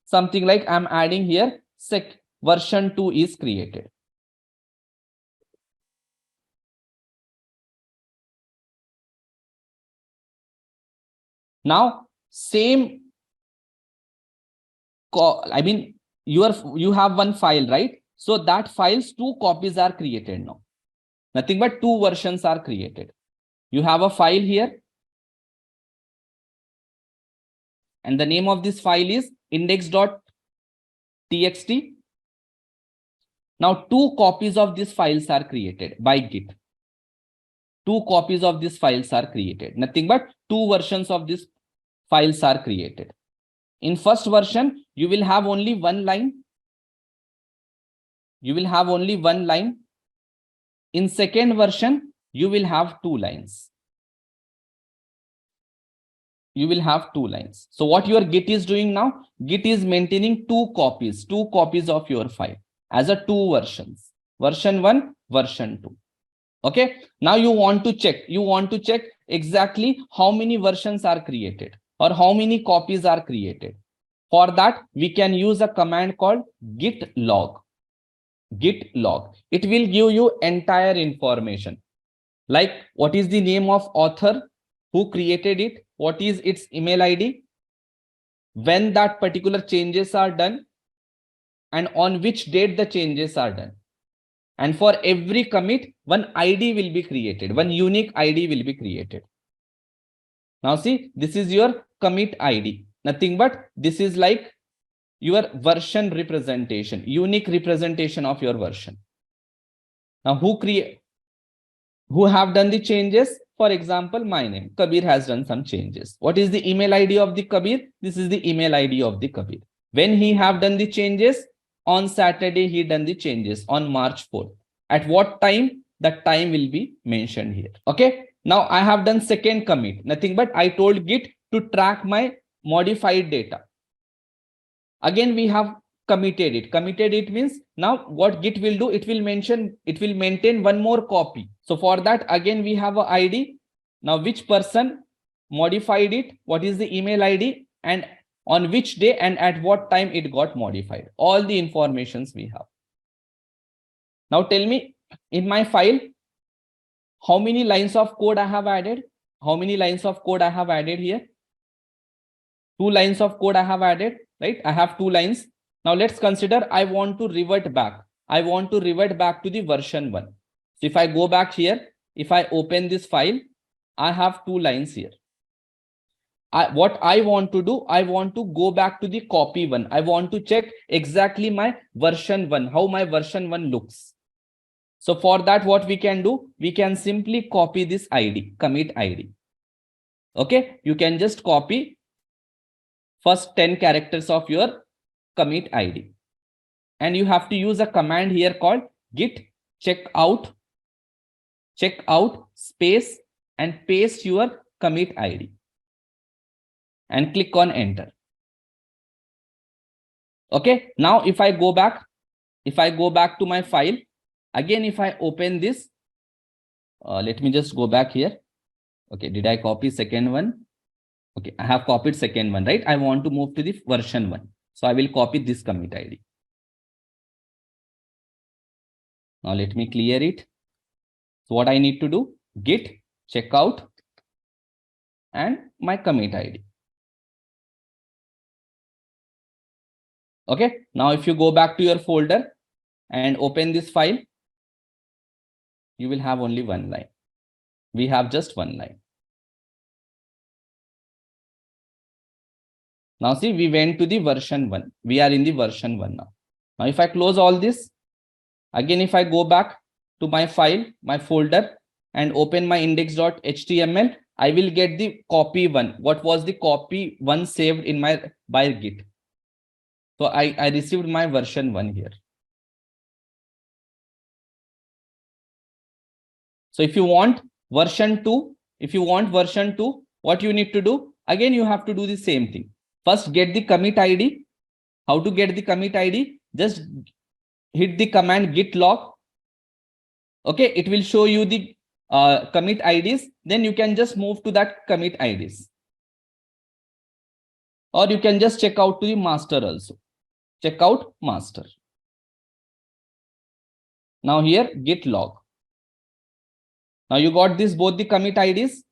Something like I'm adding here version 2 is created. Now same, I mean you have one file, right? So that file's 2 copies are created now. Nothing but 2 versions are created. You have a file here, and the name of this file is index.txt. Now 2 copies of these files are created by Git. 2 copies of these files are created. Nothing but 2 versions of these files are created. In first version, you will have only one line. You will have only one line. In second version, you will have 2 lines. You will have 2 lines. So what your Git is doing now, Git is maintaining 2 copies of your file as a 2 versions. Version 1, version 2. Okay. Now you want to check exactly how many versions are created or how many copies are created. For that, we can use a command called git log. Git log. It will give you entire information. Like what is the name of author, who created it, what is its email ID, when that particular changes are done, and on which date the changes are done. And for every commit, one ID will be created. One unique ID will be created. Now see, this is your commit ID. Nothing but this is like your version representation, unique representation of your version. Now who create? who have done the changes. For example, my name, Kabir, has done some changes. What is the email ID of the Kabir? This is the email ID of the Kabir. When he have done the changes, on Saturday, he done the changes on March 4th. At what time? That time will be mentioned here. Okay. Now I have done second commit. Nothing but I told Git to track my modified data. Again, we have committed it. Committed it means now what Git will do, it will maintain one more copy. So for that, again, we have a ID. Now which person modified it, what is the email ID, and on which day and at what time it got modified. All the informations we have. Now tell me, in my file, how many lines of code I have added? How many lines of code I have added here? 2 lines of code I have added, right? I have 2 lines. Now let's consider I want to revert back. I want to revert back to the version 1. So if I go back here, if I open this file, I have 2 lines here. What I want to do, I want to go back to the copy 1. I want to check exactly my version 1, how my version 1 looks. So for that, what we can do, we can simply copy this ID, commit ID. Okay, you can just copy first 10 characters of your commit ID. And you have to use a command here called git checkout space and paste your commit ID. And click on enter. Okay, now if I go back to my file, again, if I open this, let me just go back here. Okay, did I copy second one? Okay, I have copied second one, right? I want to move to the version 1. So I will copy this commit ID. Now let me clear it. So what I need to do, git checkout and my commit ID. Okay, now if you go back to your folder and open this file, you will have only 1 line. We have just 1 line. Now see, we went to the version 1. We are in the version 1 now. Now if I close all this, again, if I go back to my file, my folder, and open my index.html, I will get the copy 1. What was the copy 1 saved in my by Git? So I received my version 1 here. So if you want version 2, what you need to do? Again, you have to do the same thing. First, get the commit ID. How to get the commit ID? Just hit the command git log. Okay, it will show you the commit IDs. Then you can just move to that commit IDs. Or you can just check out to the master also. Check out master. Now here, git log. Now you got this, both the commit IDs.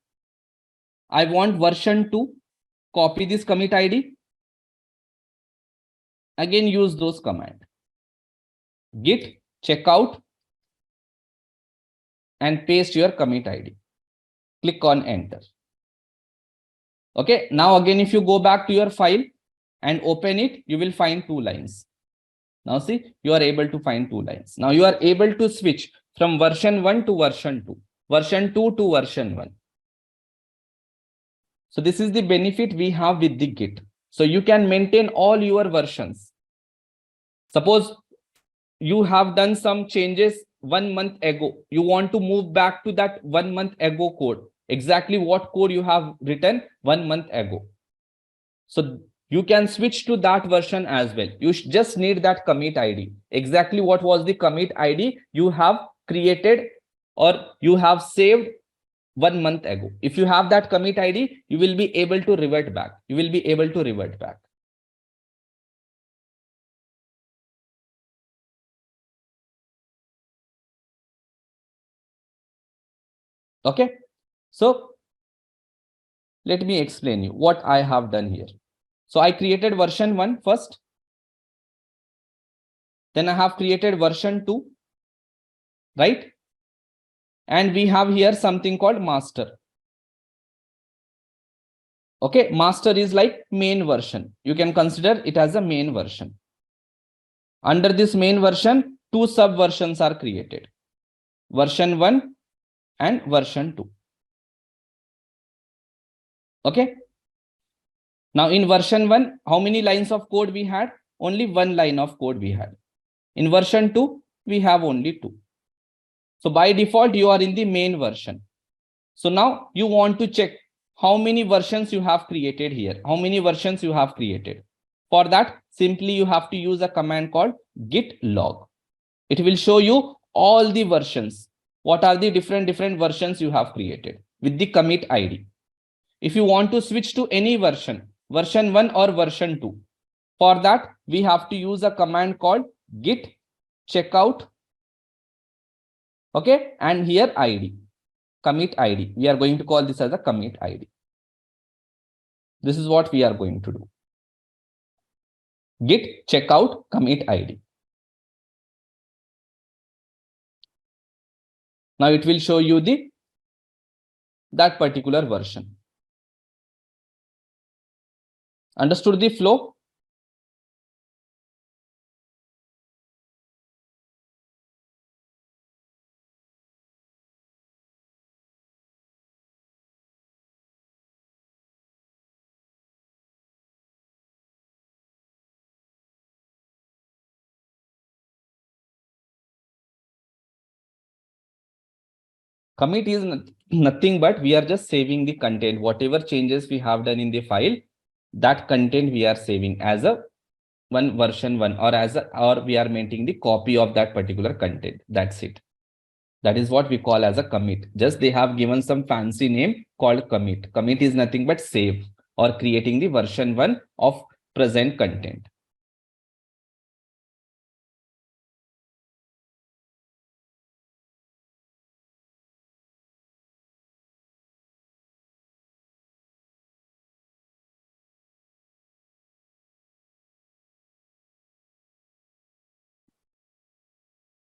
I want version 2. Copy this commit ID. Again, use those commands. Git checkout and paste your commit ID. Click on enter. Okay, now again, if you go back to your file and open it, you will find 2 lines. Now see, you are able to find 2 lines. Now you are able to switch from version 1 to version 2, version 2 to version 1. So this is the benefit we have with the Git. So you can maintain all your versions. Suppose you have done some changes 1 month ago. You want to move back to that 1 month ago code. Exactly what code you have written 1 month ago. So you can switch to that version as well. You just need that commit ID. Exactly what was the commit ID you have created or you have saved 1 month ago. If you have that commit ID, you will be able to revert back. Okay. So let me explain you what I have done here. So I created version 1 first. Then I have created version 2, right? And we have here something called master. Okay, master is like main version. You can consider it as a main version. Under this main version, 2 sub versions are created. Version 1 and version 2. Okay. Now in version 1, how many lines of code we had? Only one line of code we had. In version 2, we have only 2. So by default, you are in the main version. So now you want to check how many versions you have created here. How many versions you have created. For that, simply you have to use a command called git log. It will show you all the versions. What are the different versions you have created with the commit ID. If you want to switch to any version, version 1 or version 2, for that, we have to use a command called git checkout. Okay. And here ID, commit ID. We are going to call this as a commit ID. This is what we are going to do. Git checkout commit ID. Now it will show you that particular version. Understood the flow? Commit is nothing but we are just saving the content. Whatever changes we have done in the file, that content we are saving as a version 1 or we are maintaining the copy of that particular content. That's it. That is what we call as a commit. Just they have given some fancy name called commit. Commit is nothing but save or creating the version 1 of present content.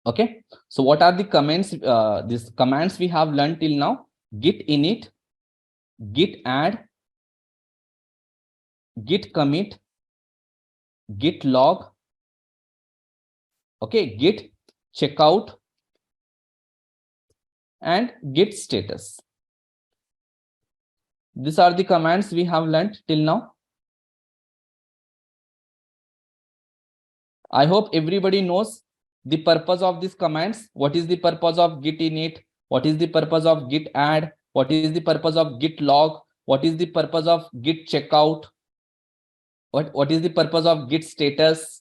Okay, so what are the comments? These commands we have learned till now: git init, git add, git commit, git log, okay, git checkout, and git status. These are the commands we have learned till now. I hope everybody knows the purpose of these commands. What is the purpose of git init? What is the purpose of git add? What is the purpose of git log? What is the purpose of git checkout? What is the purpose of git status?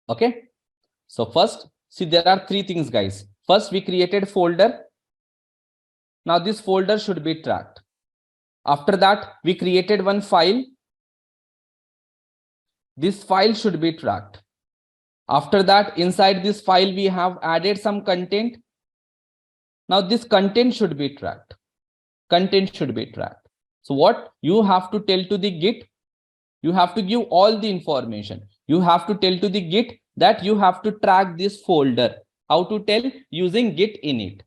Okay, so first, see, there are three things, guys. First, we created folder. Now this folder should be tracked. After that, we created one file. This file should be tracked. After that, inside this file, we have added some content. Now this content should be tracked. Content should be tracked. So what you have to tell to the Git, you have to give all the information. You have to tell to the Git that you have to track this folder. How to tell? Using git init.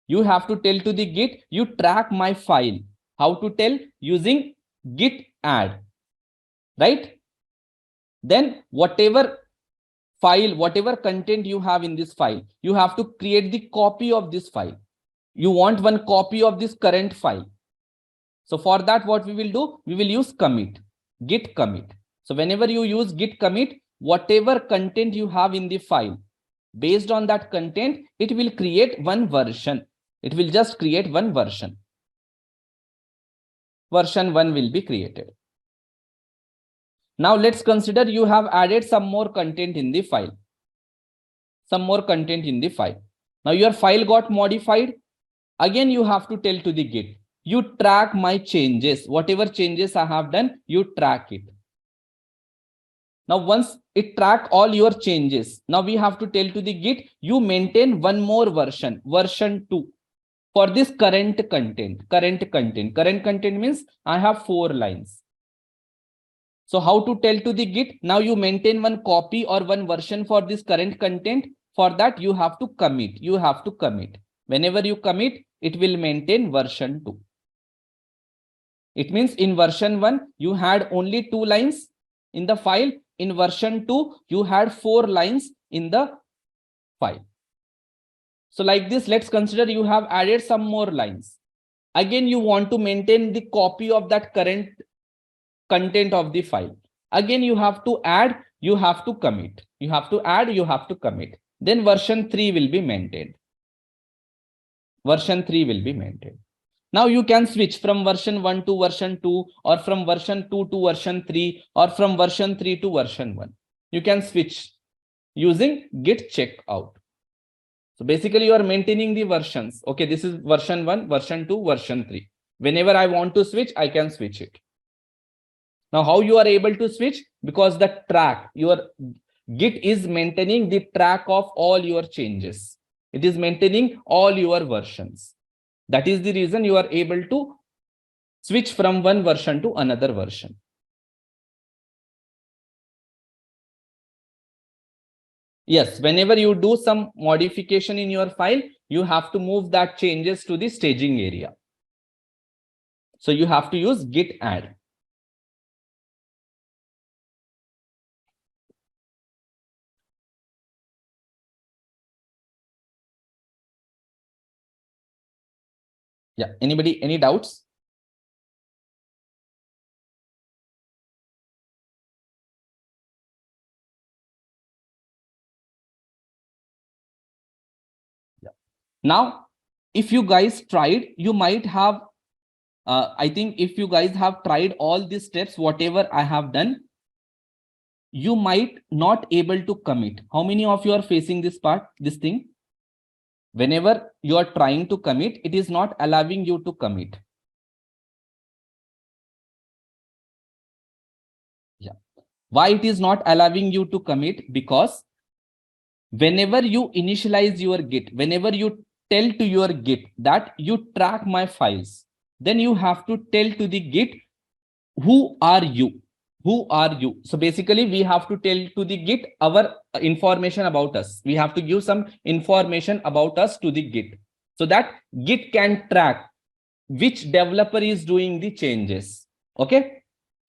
You have to tell to the Git, you track my file. How to tell? Using git add. Right? Then whatever file, whatever content you have in this file, you have to create the copy of this file. You want one copy of this current file. So for that, what we will do? We will use commit, git commit. So whenever you use git commit, whatever content you have in the file, based on that content, it will create one version. It will just create one version. Version 1 will be created. Now let's consider you have added some more content in the file. Some more content in the file. Now your file got modified. Again, you have to tell to the Git, you track my changes. Whatever changes I have done, you track it. Now, once it track all your changes, now we have to tell to the Git, you maintain one more version, version 2 for this current content. Current content means I have 4 lines. So how to tell to the Git? Now you maintain one copy or one version for this current content. For that, you have to commit. You have to commit. Whenever you commit, it will maintain version 2. It means in version 1, you had only 2 lines in the file. In version 2, you had 4 lines in the file. So like this, let's consider you have added some more lines. Again, you want to maintain the copy of that current content of the file. Again, you have to add, you have to commit. You have to add, you have to commit. Then version 3 will be maintained. Version 3 will be maintained. Now you can switch from version 1 to version 2, or from version 2 to version 3, or from version 3 to version 1. You can switch using git checkout. So basically you are maintaining the versions. Okay, this is version 1, version 2, version 3. Whenever I want to switch, I can switch it. Now how you are able to switch? Because the track, your Git is maintaining the track of all your changes. It is maintaining all your versions. That is the reason you are able to switch from one version to another version. Yes, whenever you do some modification in your file, you have to move that changes to the staging area. So you have to use git add. Yeah, anybody, any doubts? Yeah. Now, if you guys tried, you might have, I think if you guys have tried all these steps, whatever I have done, you might not able to commit. How many of you are facing this part, this thing? Whenever you are trying to commit, it is not allowing you to commit. Yeah. Why it is not allowing you to commit? Because whenever you initialize your Git, whenever you tell to your Git that you track my files, then you have to tell to the Git, who are you? Who are you? So basically we have to tell to the Git our information about us. We have to give some information about us to the Git, so that Git can track which developer is doing the changes. Okay.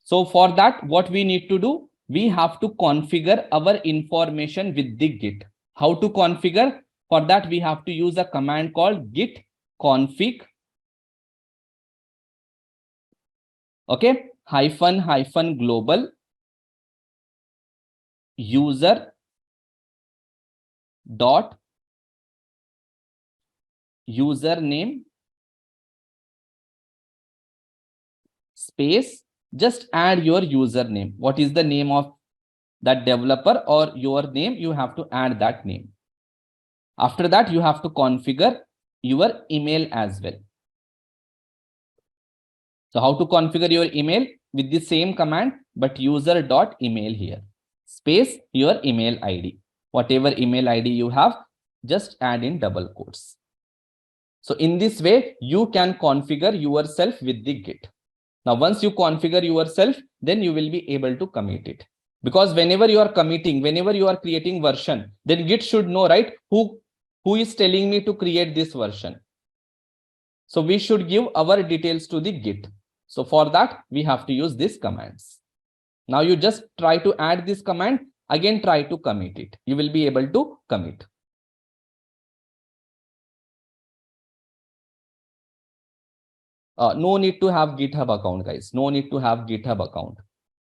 So for that, what we need to do, we have to configure our information with the Git. How to configure? For that, we have to use a command called git config. Okay. -- global user dot username space, just add your username. What is the name of that developer or your name? You have to add that name. After that, you have to configure your email as well. So how to configure your email? With the same command, but user.email here, space your email ID. Whatever email ID you have, just add in double quotes. So in this way, you can configure yourself with the Git. Now, once you configure yourself, then you will be able to commit it. Because whenever you are committing, whenever you are creating version, then Git should know, right? Who is telling me to create this version? So we should give our details to the Git. So for that, we have to use these commands. Now you just try to add this command, again try to commit it. You will be able to commit. No need to have GitHub account, guys. No need to have GitHub account.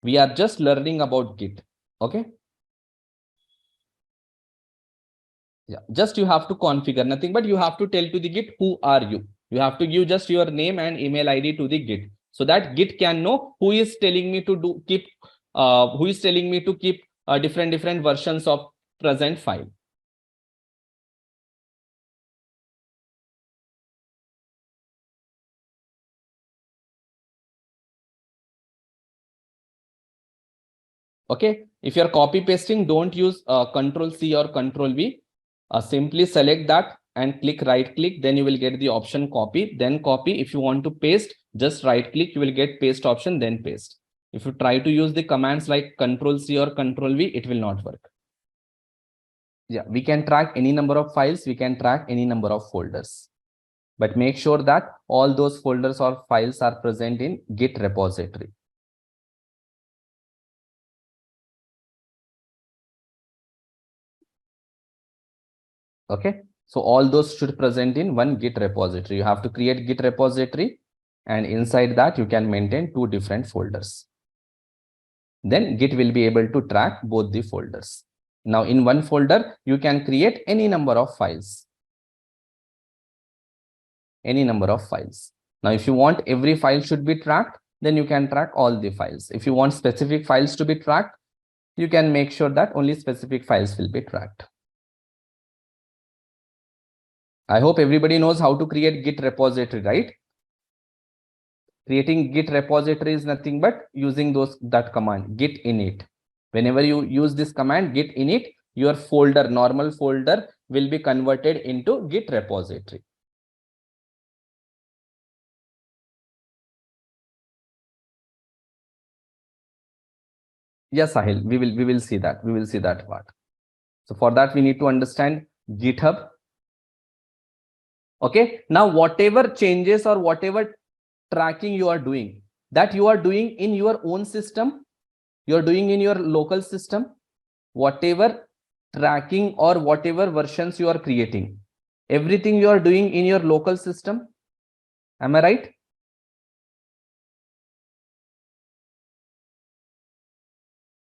We are just learning about Git. Okay. Yeah, just you have to configure nothing, but you have to tell to the Git, who are you? You have to give just your name and email ID to the Git, so that Git can know who is telling me to keep different versions of present file. Okay, if you're copy pasting, don't use Control C or Control V. Simply select that and click right click, then you will get the option copy, then copy. If you want to paste, just right click, you will get paste option, then paste. If you try to use the commands like Control C or Control V, it will not work. Yeah, we can track any number of files, we can track any number of folders. but make sure that all those folders or files are present in Git repository. Okay, so all those should present in one Git repository. You have to create Git repository, and inside that you can maintain 2 different folders. Then Git will be able to track both the folders. Now in one folder, you can create any number of files. Any number of files. Now, if you want every file should be tracked, then you can track all the files. If you want specific files to be tracked, you can make sure that only specific files will be tracked. I hope everybody knows how to create Git repository, right? Creating Git repository is nothing but using that command, git init. Whenever you use this command, git init, your folder, normal folder, will be converted into Git repository. Yes, Sahil, we will see that. We will see that part. So for that, we need to understand GitHub. Okay, now whatever changes or whatever tracking you are doing, that you are doing in your own system, you are doing in your local system, whatever tracking or whatever versions you are creating, everything you are doing in your local system. Am I right?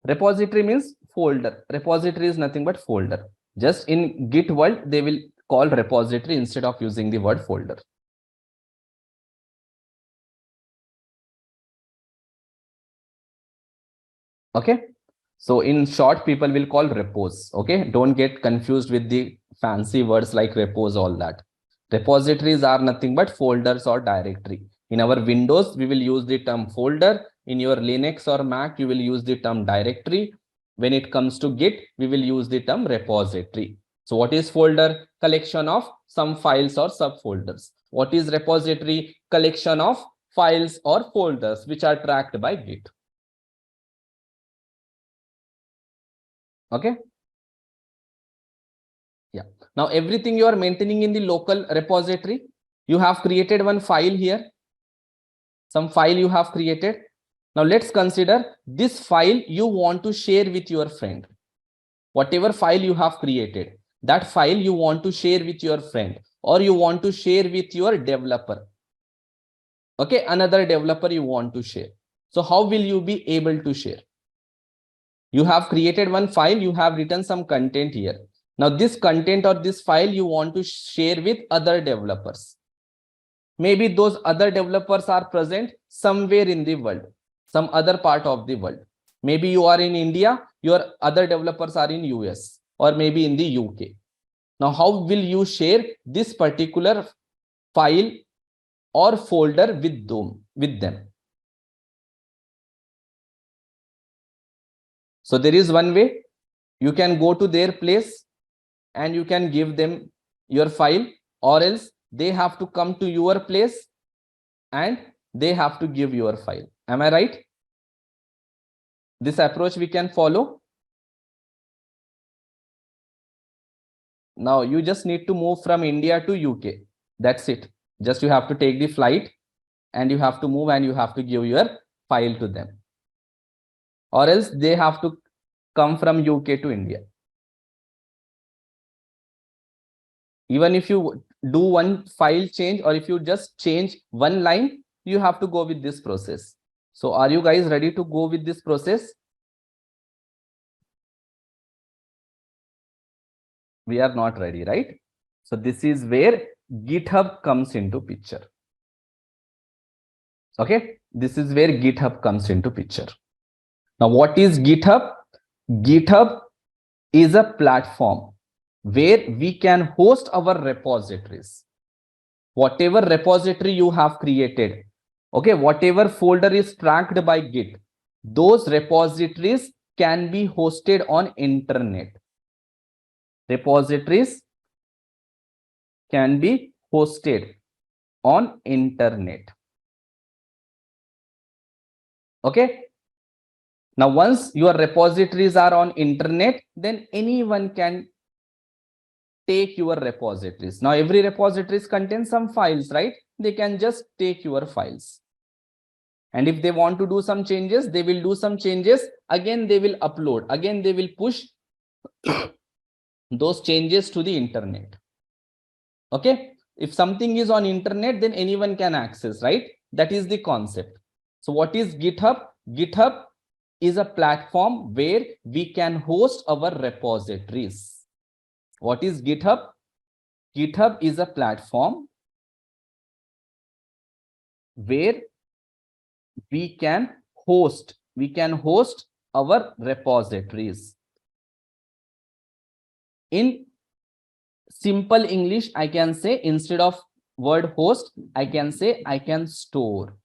Repository means folder. Repository is nothing but folder. Just in Git world, they will call repository instead of using the word folder. Okay. So in short, people will call repos. Okay. Don't get confused with the fancy words like repos, all that. Repositories are nothing but folders or directory. In our Windows, we will use the term folder. In your Linux or Mac, you will use the term directory. When it comes to Git, we will use the term repository. So what is folder? Collection of some files or subfolders. What is repository? Collection of files or folders which are tracked by Git. Okay. Yeah. Now everything you are maintaining in the local repository, you have created one file here. Some file you have created. Now let's consider this file you want to share with your friend. Whatever file you have created, that file you want to share with your friend, or you want to share with your developer. Okay, another developer you want to share. So how will you be able to share? You have created one file, you have written some content here. Now this content or this file you want to share with other developers. Maybe those other developers are present somewhere in the world, some other part of the world. Maybe you are in India, your other developers are in US, or maybe in the UK. Now, how will you share this particular file or folder with them? So there is one way. You can go to their place and you can give them your file, or else they have to come to your place and they have to give your file. Am I right? This approach we can follow. Now you just need to move from India to UK. That's it. Just you have to take the flight and you have to move and you have to give your file to them. Or else they have to come from UK to India. Even if you do one file change, or if you just change one line, you have to go with this process. So are you guys ready to go with this process? We are not ready, right? So this is where GitHub comes into picture. Okay, this is where GitHub comes into picture. Now, what is GitHub? GitHub is a platform where we can host our repositories. Whatever repository you have created, okay, whatever folder is tracked by Git, those repositories can be hosted on internet. Repositories can be hosted on internet. Okay. Now, once your repositories are on internet, then anyone can take your repositories. Now every repositories contains some files, right? They can just take your files. And if they want to do some changes, they will do some changes. Again, they will upload. Again, they will push those changes to the internet. Okay. If something is on internet, then anyone can access, right? That is the concept. So what is GitHub? GitHub is a platform where we can host our repositories. What is GitHub? GitHub is a platform where we can host our repositories. In simple English, I can say, instead of word host, I can say I can store.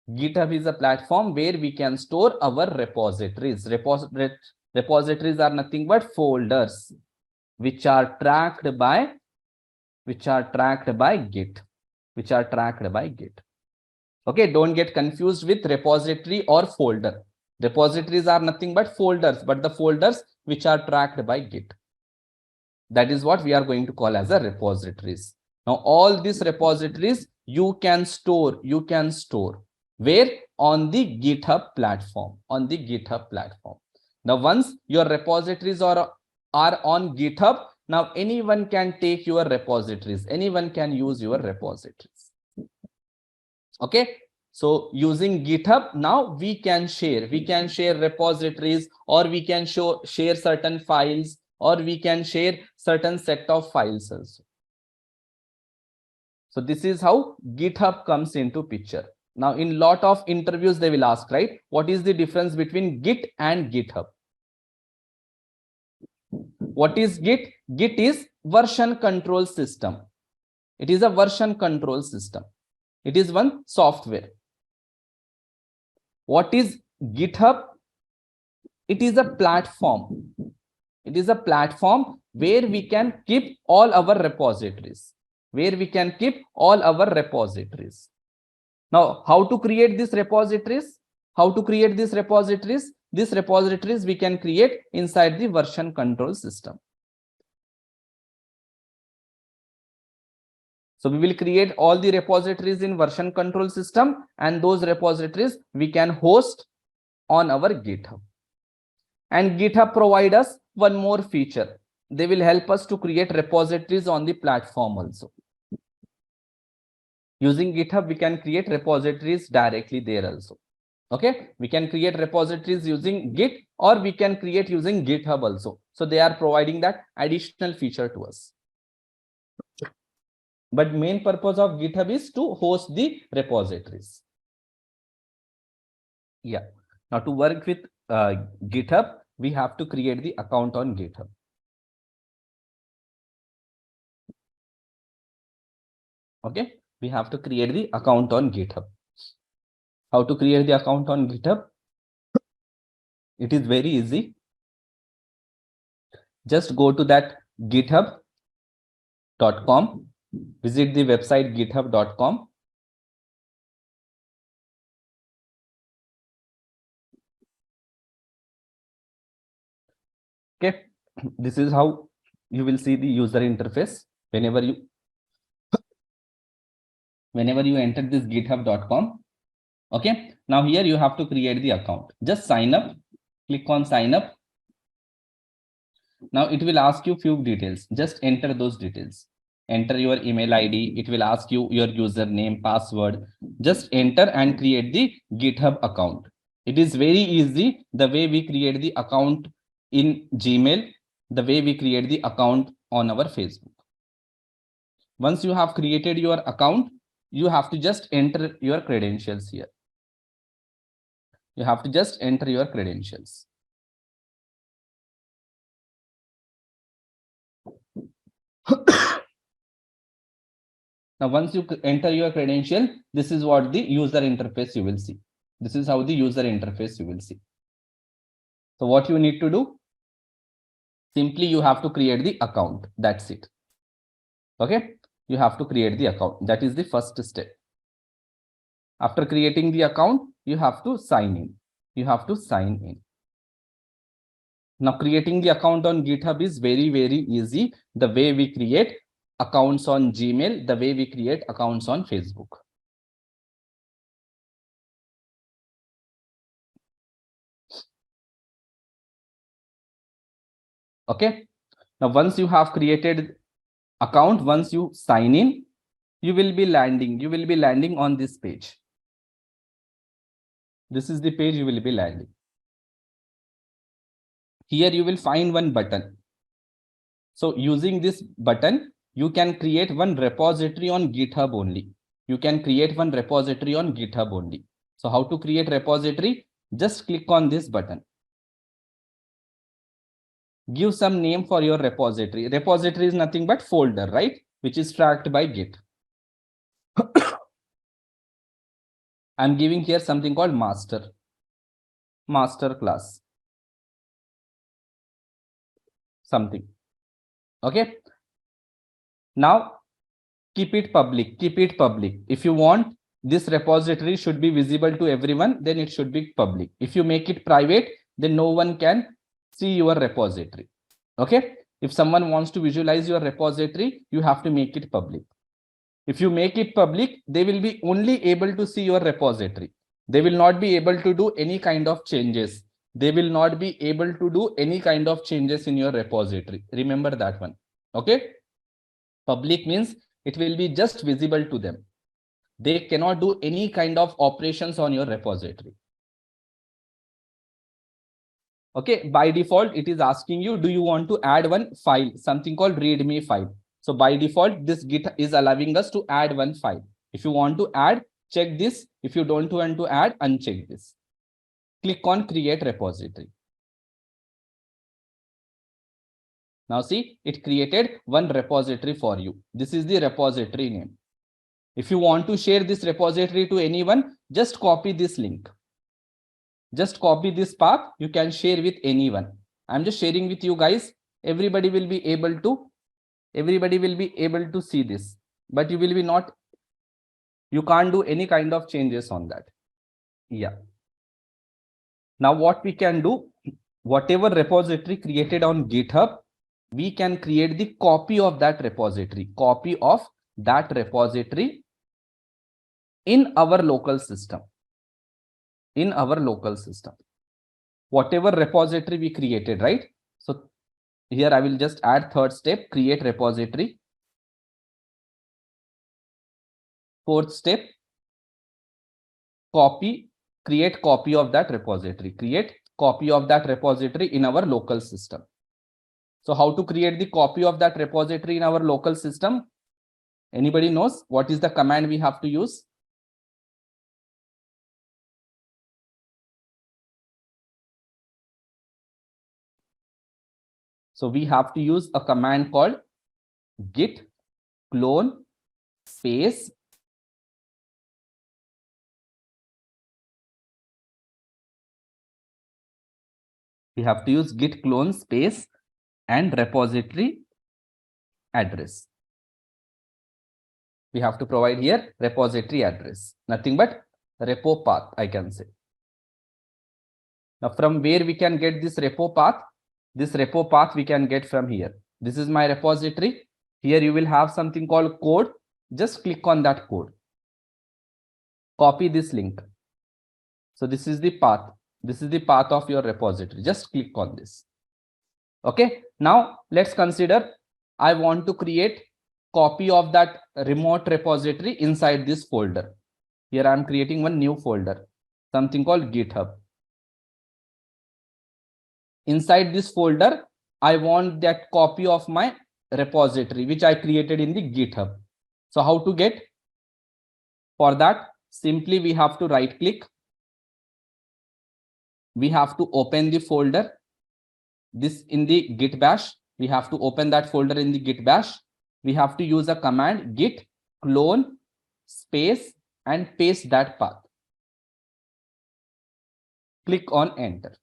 GitHub is a platform where we can store our repositories. Repositories are nothing but folders which are tracked by Git. Okay, don't get confused with repository or folder. Repositories are nothing but folders, but the folders which are tracked by Git. That is what we are going to call as a repositories. Now, all these repositories you can store. Where? On the GitHub platform. Now, once your repositories are on GitHub, now anyone can take your repositories. Anyone can use your repositories. Okay. So using GitHub, now we can share repositories, or we can share certain files, or we can share certain set of files also. So this is how GitHub comes into picture. Now, in lot of interviews, they will ask, right? What is the difference between Git and GitHub? What is Git? Git is version control system. It is a version control system. It is one software. What is GitHub? It is a platform. It is a platform where we can keep all our repositories. Now, how to create these repositories? These repositories we can create inside the version control system. So we will create all the repositories in version control system, and those repositories we can host on our GitHub. And GitHub provide us one more feature. They will help us to create repositories on the platform also. Using GitHub, we can create repositories directly there also. Okay, we can create repositories using Git, or we can create using GitHub also. So they are providing that additional feature to us. But main purpose of GitHub is to host the repositories. Yeah. Now, to work with GitHub, we have to create the account on GitHub. Okay, we have to create the account on GitHub. How to create the account on GitHub? It is very easy. Just go to that github.com, visit the website github.com. Okay, this is how you will see the user interface whenever you enter this github.com. Okay, now here you have to create the account. Just sign up, click on sign up. Now it will ask you few details. Just enter those details. Enter your email ID. It will ask you your username, password. Just enter and create the GitHub account. It is very easy, the way we create the account in Gmail, the way we create the account on our Facebook. Once you have created your account, you have to just enter your credentials here. You have to just enter your credentials. Now, once you enter your credential, this is what the user interface you will see. This is how the user interface you will see. So what you need to do? Simply you have to create the account. That's it. Okay. You have to create the account. That is the first step. After creating the account, you have to sign in. Now creating the account on GitHub is very, very easy. The way we create accounts on Gmail, the way we create accounts on Facebook. Okay. Now, once you have created account, once you sign in, you will be landing on this page. This is the page you will be landing. Here you will find one button. So using this button, you can create one repository on GitHub only. You can create one repository on GitHub only. So how to create repository? Just click on this button. Give some name for your repository. Repository is nothing but folder, right? Which is tracked by Git. I'm giving here something called Masterclass. Something. Okay. Now keep it public. Keep it public. If you want this repository should be visible to everyone, then it should be public. If you make it private, then no one can see your repository. Okay. If someone wants to visualize your repository, you have to make it public. If you make it public, they will be only able to see your repository. They will not be able to do any kind of changes. They will not be able to do any kind of changes in your repository. Remember that one. Okay. Public means it will be just visible to them. They cannot do any kind of operations on your repository. Okay. By default, it is asking you, do you want to add one file, something called readme file. So by default, this Git is allowing us to add one file. If you want to add, check this. If you don't want to add, uncheck this. Click on create repository. Now see, it created one repository for you. This is the repository name. If you want to share this repository to anyone, just copy this link. Just copy this path. You can share with anyone. I'm just sharing with you guys. Everybody will be able to see this, but you will be not, you can't do any kind of changes on that. Yeah. Now what we can do, whatever repository created on GitHub, we can create the copy of that repository, in our local system. Whatever repository we created, right? So here I will just add third step, create repository. Fourth step, create copy of that repository. Create copy of that repository in our local system. So how to create the copy of that repository in our local system? Anybody knows what is the command we have to use? So we have to use a command called git clone space git clone space and repository address. We have to provide here repository address, nothing but repo path, I can say. Now from where we can get this repo path? This repo path we can get from here. This is my repository. Here you will have something called code. Just click on that code. Copy this link. So this is the path. This is the path of your repository. Just click on this. Okay. Now let's consider I want to create copy of that remote repository inside this folder. Here I am creating one new folder, something called GitHub. Inside this folder, I want that copy of my repository, which I created in the GitHub. So how to get? For that, simply we have to right click. We have to open the folder. This in the Git bash. We have to open that folder in the Git bash. We have to use a command git clone space and paste that path. Click on enter.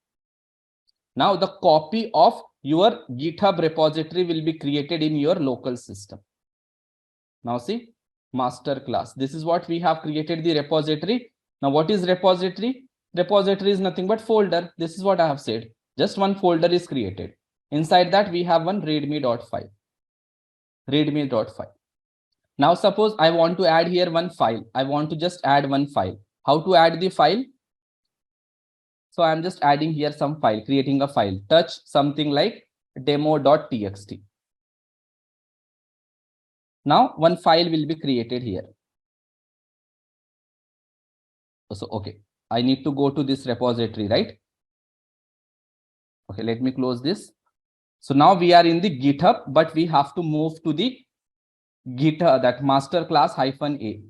Now the copy of your GitHub repository will be created in your local system. Now see, Masterclass. This is what we have created the repository. Now what is repository? Repository is nothing but folder. This is what I have said. Just one folder is created. Inside that we have one readme.file. Readme.file. Now suppose I want to add here one file. I want to just add one file. How to add the file? So I'm just adding here some file, creating a file, touch something like demo.txt. Now one file will be created here. So, okay, I need to go to this repository, right? Okay, let me close this. So now we are in the GitHub, but we have to move to the GitHub, that Masterclass -A.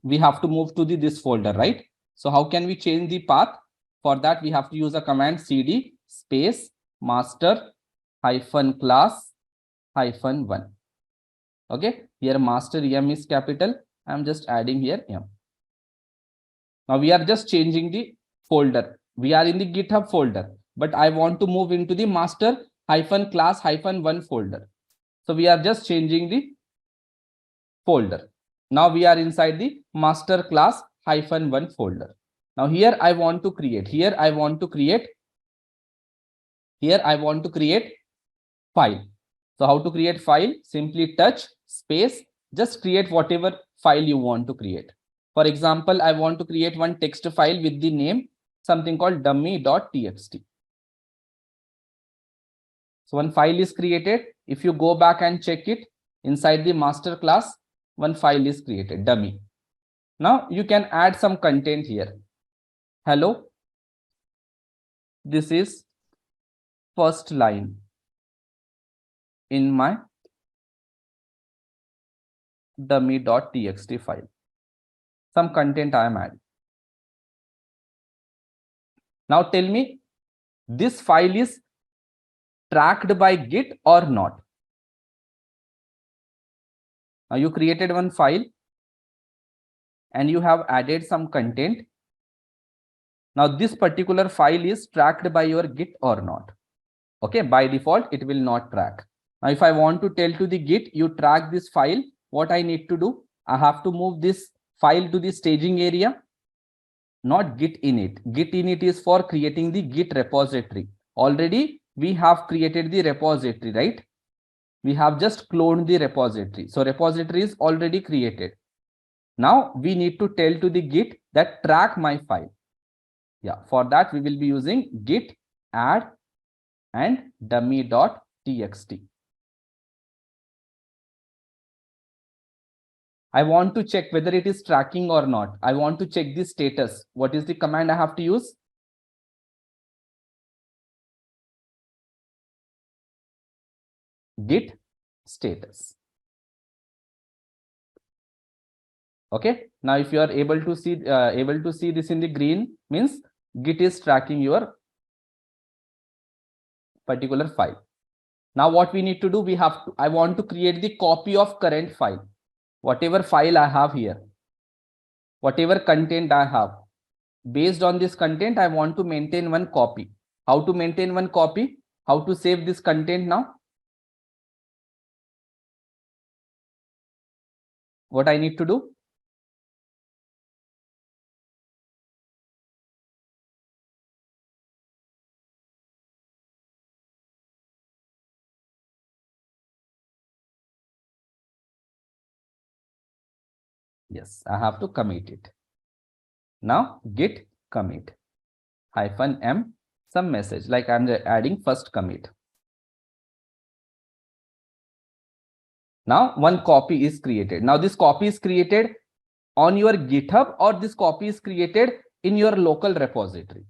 We have to move to this folder, right? So how can we change the path? For that, we have to use a command cd space master -class -1. Okay, here master M is capital. I'm just adding here M. Now we are just changing the folder. We are in the GitHub folder, but I want to move into the master -class -1 folder. So we are just changing the folder. Now we are inside the master class -1 folder. Now here I want to create, file. So how to create file? Simply touch space, just create whatever file you want to create. For example, I want to create one text file with the name, something called dummy.txt. So one file is created. If you go back and check it inside the master class, one file is created, dummy. Now you can add some content here. Hello, this is first line in my dummy.txt file. Some content I am adding. Now tell me, this file is tracked by Git or not? Now you created one file and you have added some content. Now this particular file is tracked by your Git or not? Okay, by default, it will not track. Now if I want to tell to the Git, you track this file, what I need to do? I have to move this file to the staging area, not Git init. Git init is for creating the Git repository. Already we have created the repository, right? We have just cloned the repository. So repository is already created. Now we need to tell to the Git that track my file. Yeah, for that we will be using git add and dummy.txt. I want to check whether it is tracking or not. I want to check the status. What is the command I have to use? Git status. Okay, now if you are able to see this in the green, means Git is tracking your particular file. Now what we need to do, I want to create the copy of current file. Whatever file I have here, whatever content I have, based on this content, I want to maintain one copy. How to maintain one copy? How to save this content now? What I need to do? Yes, I have to commit it. Now git commit -m, some message like I'm adding first commit. Now one copy is created. Now this copy is created on your GitHub or this copy is created in your local repository.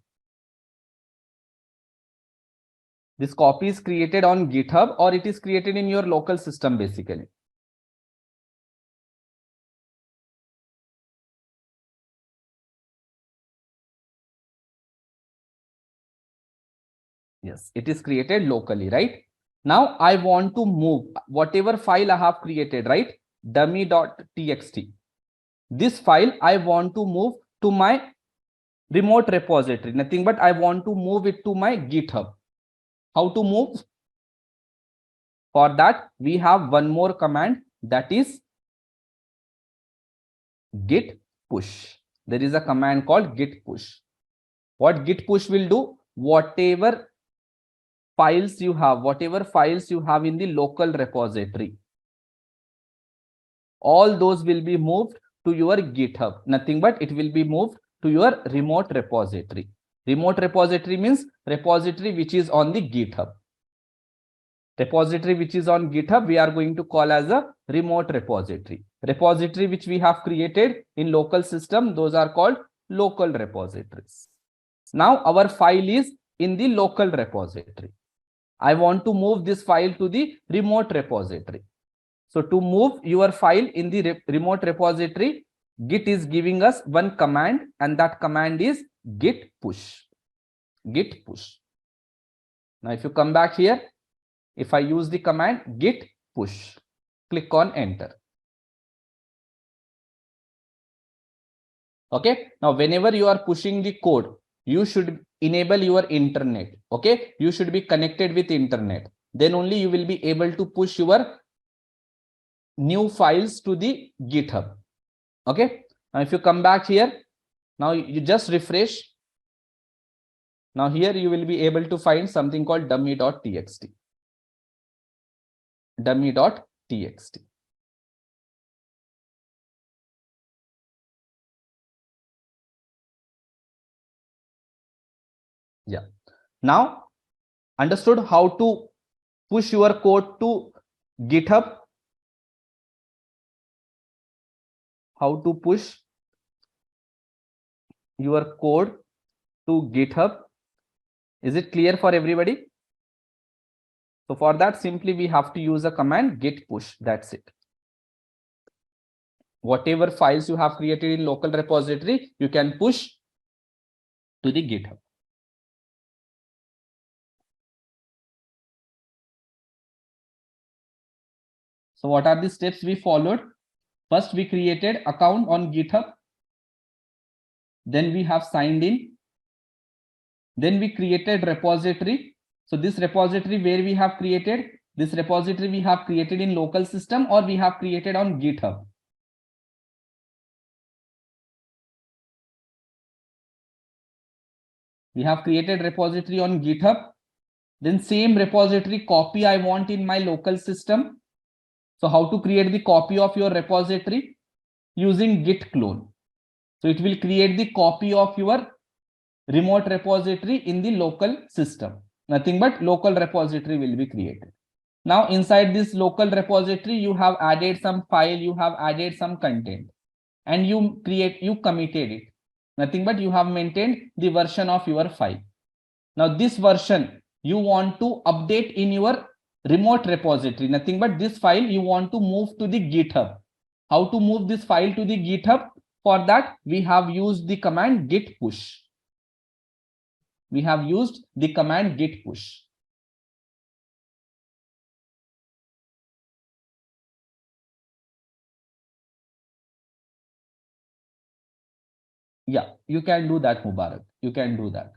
This copy is created on GitHub or it is created in your local system basically. Yes, it is created locally, right? Now I want to move whatever file I have created, right? Dummy.txt. This file I want to move to my remote repository, nothing but I want to move it to my GitHub. How to move? For that, we have one more command, that is git push. There is a command called git push. What git push will do? Whatever files you have, whatever files you have in the local repository, all those will be moved to your GitHub. Nothing but it will be moved to your remote repository. Remote repository means repository which is on the GitHub. Repository which is on GitHub, we are going to call as a remote repository. Repository which we have created in local system, those are called local repositories. Now our file is in the local repository. I want to move this file to the remote repository. So to move your file in the remote repository, Git is giving us one command, and that command is git push. Git push. Now if you come back here, if I use the command git push, click on enter. Okay. Now whenever you are pushing the code, you should enable your internet. Okay. You should be connected with internet. Then only you will be able to push your new files to the GitHub. Okay. Now if you come back here, now you just refresh. Now here you will be able to find something called dummy.txt. Dummy.txt. Yeah. Now understood how to push your code to GitHub? How to push your code to GitHub? Is it clear for everybody? So for that, simply we have to use a command git push. That's it. Whatever files you have created in local repository, you can push to the GitHub. So what are the steps we followed? First, we created account on GitHub. Then we have signed in. Then we created repository. So this repository where we have created, this repository we have created in local system or we have created on GitHub. We have created repository on GitHub. Then same repository copy I want in my local system. So how to create the copy of your repository? Using git clone. So it will create the copy of your remote repository in the local system. Nothing but local repository will be created. Now inside this local repository, you have added some file, you have added some content, and you committed it. Nothing but you have maintained the version of your file. Now this version you want to update in your remote repository. Nothing but this file you want to move to the GitHub. How to move this file to the GitHub? For that, we have used the command git push. We have used the command git push. Yeah, you can do that, Mubarak. You can do that.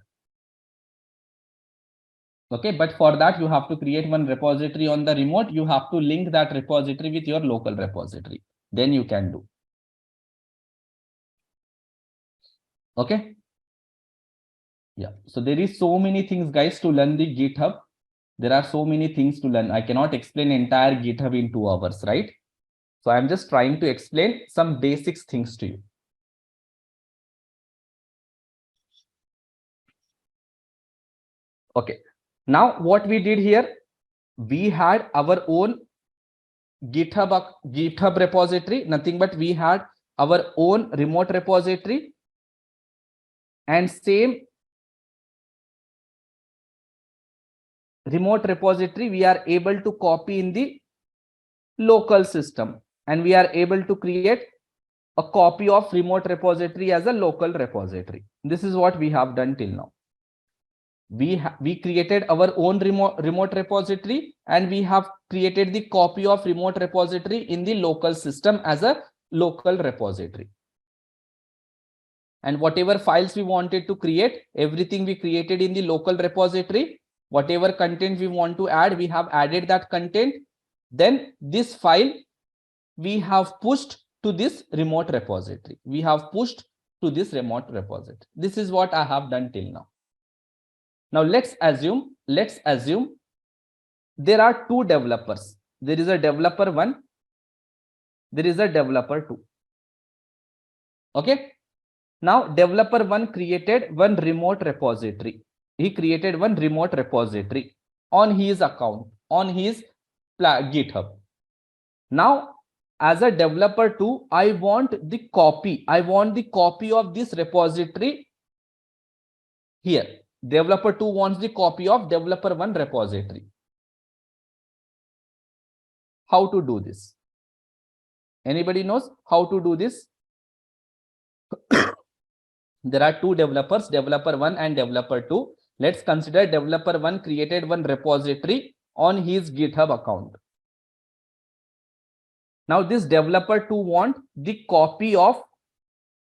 Okay, but for that, you have to create one repository on the remote. You have to link that repository with your local repository. Then you can do. Okay. Yeah. So there is so many things, guys, to learn the GitHub. There are so many things to learn. I cannot explain entire GitHub in 2 hours, right? So I'm just trying to explain some basics things to you. Okay. Now what we did here, we had our own GitHub repository, nothing but we had our own remote repository, and same remote repository we are able to copy in the local system, and we are able to create a copy of remote repository as a local repository. This is what we have done till now. We created our own remote repository, and we have created the copy of remote repository in the local system as a local repository. And whatever files we wanted to create, everything we created in the local repository. Whatever content we want to add, we have added that content. Then this file we have pushed to this remote repository. We have pushed to this remote repository. This is what I have done till now. Now let's assume let's assume there are two developers. There is a developer 1, there is a developer 2. Okay. Now developer 1 created one remote repository. He created one remote repository on his account, on his GitHub. Now as a developer 2, I want the copy of this repository here. Developer 2 wants the copy of developer 1 repository. How to do this? Anybody knows how to do this? There are two developers, developer 1 and developer 2. Let's consider developer 1 created one repository on his GitHub account. Now this developer 2 want the copy of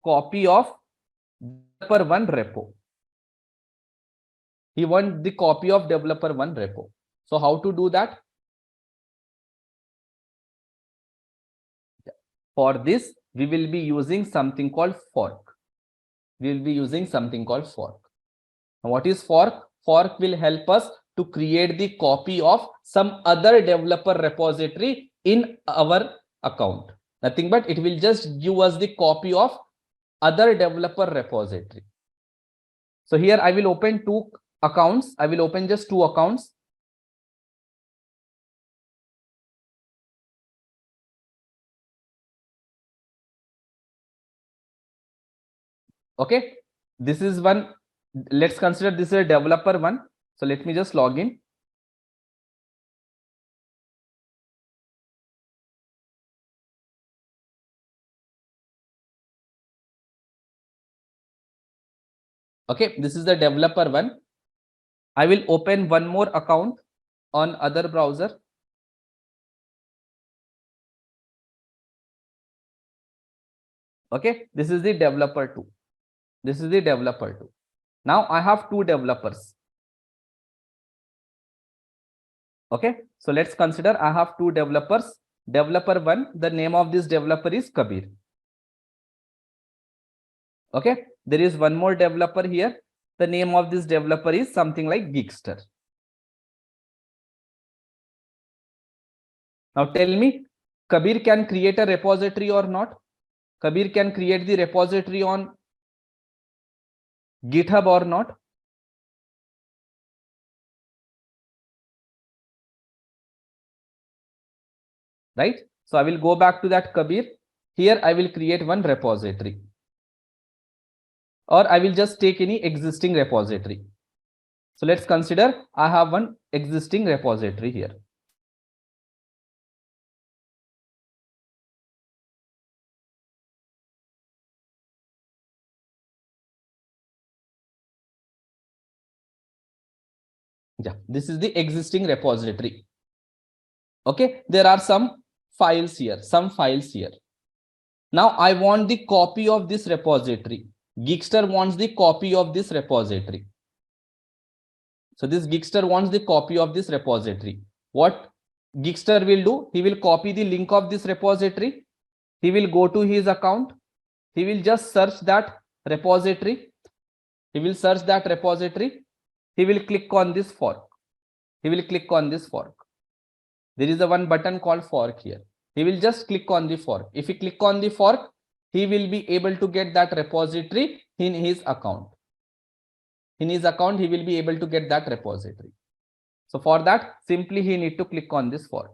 developer 1 repo. He wants the copy of developer 1 repo. So how to do that? For this, we will be using something called fork. We will be using something called fork. Now, what is fork? Fork will help us to create the copy of some other developer repository in our account. Nothing but it will just give us the copy of other developer repository. So here I will open two accounts. I will open just two accounts. Okay, this is one. Let's consider this is a developer 1. So let me just log in. Okay, this is the developer 1. I will open one more account on other browser. Okay, this is the developer 2. This is the developer 2. Now I have two developers. Okay, so let's consider I have two developers. Developer 1, the name of this developer is Kabir. Okay, there is one more developer here. The name of this developer is something like Geekster. Now tell me, Kabir can create a repository or not? Kabir can create the repository on GitHub or not? Right? So I will go back to that Kabir. Here I will create one repository. Or I will just take any existing repository. So let's consider I have one existing repository here. Yeah, this is the existing repository. Okay, there are some files here, Now I want the copy of this repository. Geekster wants the copy of this repository. So this Geekster wants the copy of this repository. What Geekster will do? He will copy the link of this repository. He will go to his account. He will just search that repository. He will search that repository. He will click on this fork. There is a one button called fork here. He will just click on the fork. If he click on the fork, he will be able to get that repository in his account. In his account, he will be able to get that repository. So for that, simply he need to click on this fork.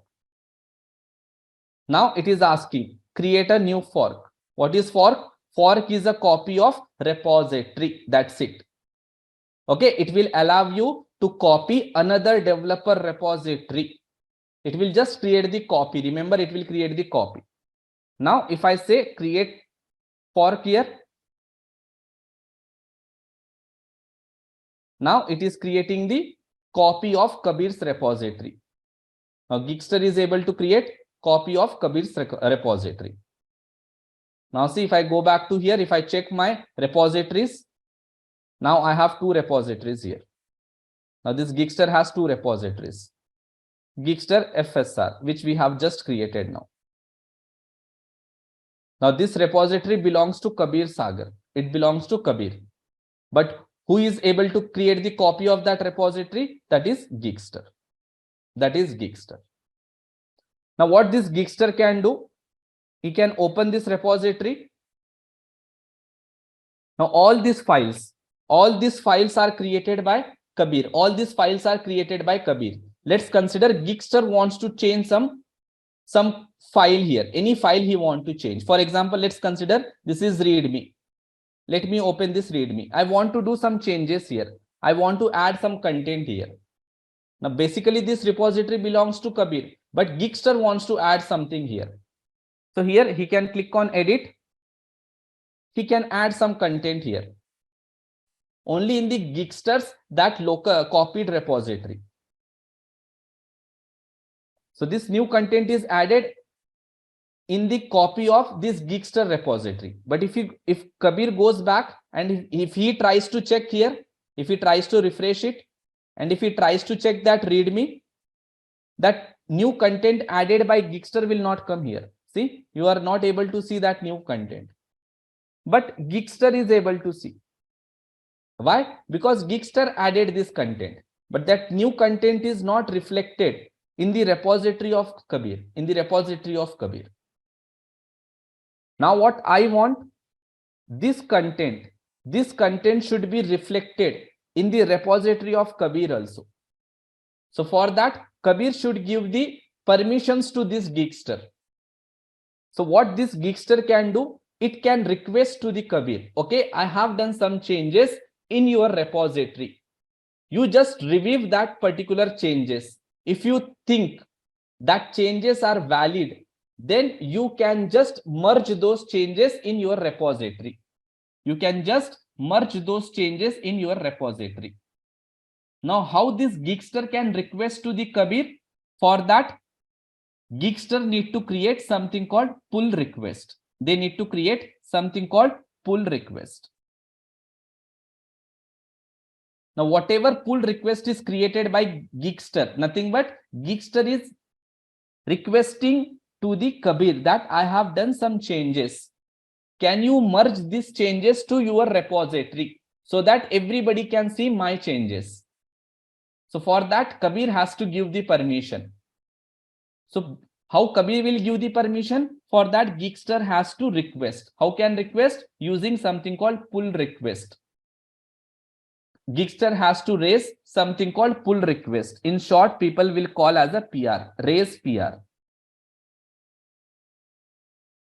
Now it is asking, create a new fork. What is fork? Fork is a copy of repository. That's it. Okay, it will allow you to copy another developer repository. It will just create the copy. Remember, it will create the copy. Now, if I say create fork here, now it is creating the copy of Kabir's repository. Now, Geekster is able to create copy of Kabir's repository. Now, see, if I go back to here, if I check my repositories, now I have two repositories here. Now, this Geekster has two repositories. Geekster FSR, which we have just created now. Now, this repository belongs to Kabir Sagar. It belongs to Kabir. But Who is able to create the copy of that repository? That is Geekster. That is Geekster. Now what this Geekster can do? He can open this repository. Now all these files are created by Kabir. All these files are created by Kabir. Let's consider Geekster wants to change some file here. Any file he want to change. For example, let's consider this is README. Let me open this README. I want to do some changes here. I want to add some content here. Now basically this repository belongs to Kabir, but Geekster wants to add something here. So here he can click on edit. He can add some content here. Only in the Geekster's that local copied repository. So this new content is added in the copy of this Geekster repository. But if Kabir goes back and if he tries to check here, if he tries to refresh it, and if he tries to check that README, that new content added by Geekster will not come here. See, you are not able to see that new content. But Geekster is able to see. Why? Because Geekster added this content, but that new content is not reflected in the repository of Kabir. Now what I want, this content should be reflected in the repository of Kabir also. So for that, Kabir should give the permissions to this Geekster. So what this Geekster can do, it can request to the Kabir, okay, I have done some changes in your repository. You just review that particular changes. If you think that changes are valid, then you can just merge those changes in your repository. You can just merge those changes in your repository. Now, how this Geekster can request to the Kabir? For that, Geekster need to create something called pull request. They need to create something called pull request. Now, whatever pull request is created by Geekster, nothing but Geekster is requesting to the Kabir that I have done some changes. Can you merge these changes to your repository so that everybody can see my changes? So for that, Kabir has to give the permission. So how Kabir will give the permission? For that, Geekster has to request. How can request? Using something called pull request. Geekster has to raise something called pull request. In short, people will call as a PR, raise PR.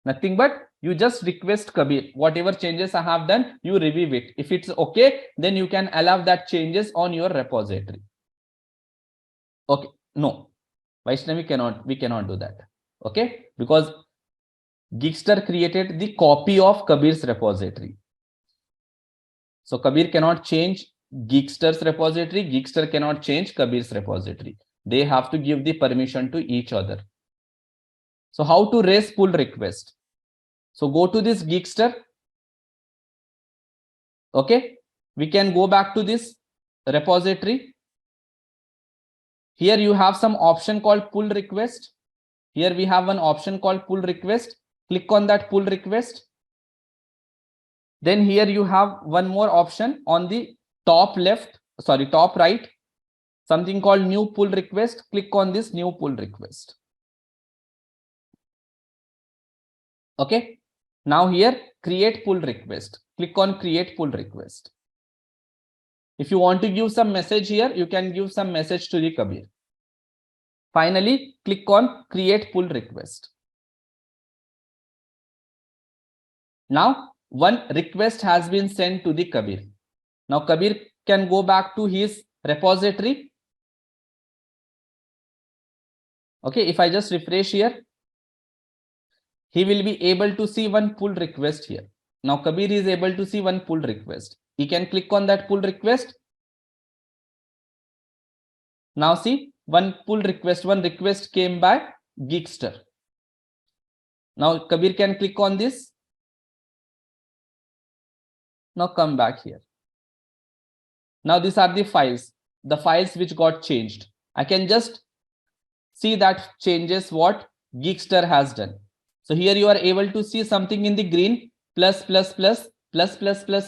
Nothing but you just request Kabir, whatever changes I have done, you review it. If it's okay, then you can allow that changes on your repository. Okay, no, Vaishnavi we cannot do that. Okay, because Geekster created the copy of Kabir's repository. So Kabir cannot change Geekster's repository. Geekster cannot change Kabir's repository. They have to give the permission to each other. So how to raise pull request? So go to this Geekster. Okay, we can go back to this repository. Here you have some option called pull request. Here we have one option called pull request. Click on that pull request. Then here you have one more option on the top right, something called new pull request. Click on this new pull request. Okay. Now here, create pull request. Click on create pull request. If you want to give some message here, you can give some message to the Kabir. Finally, click on create pull request. Now, one request has been sent to the Kabir. Now, Kabir can go back to his repository. Okay, if I just refresh here, he will be able to see one pull request here. Now, Kabir is able to see one pull request. He can click on that pull request. Now see, one request came by Geekster. Now Kabir can click on this. Now come back here. Now these are the files which got changed. I can just see that changes what Geekster has done. So here you are able to see something in the green, plus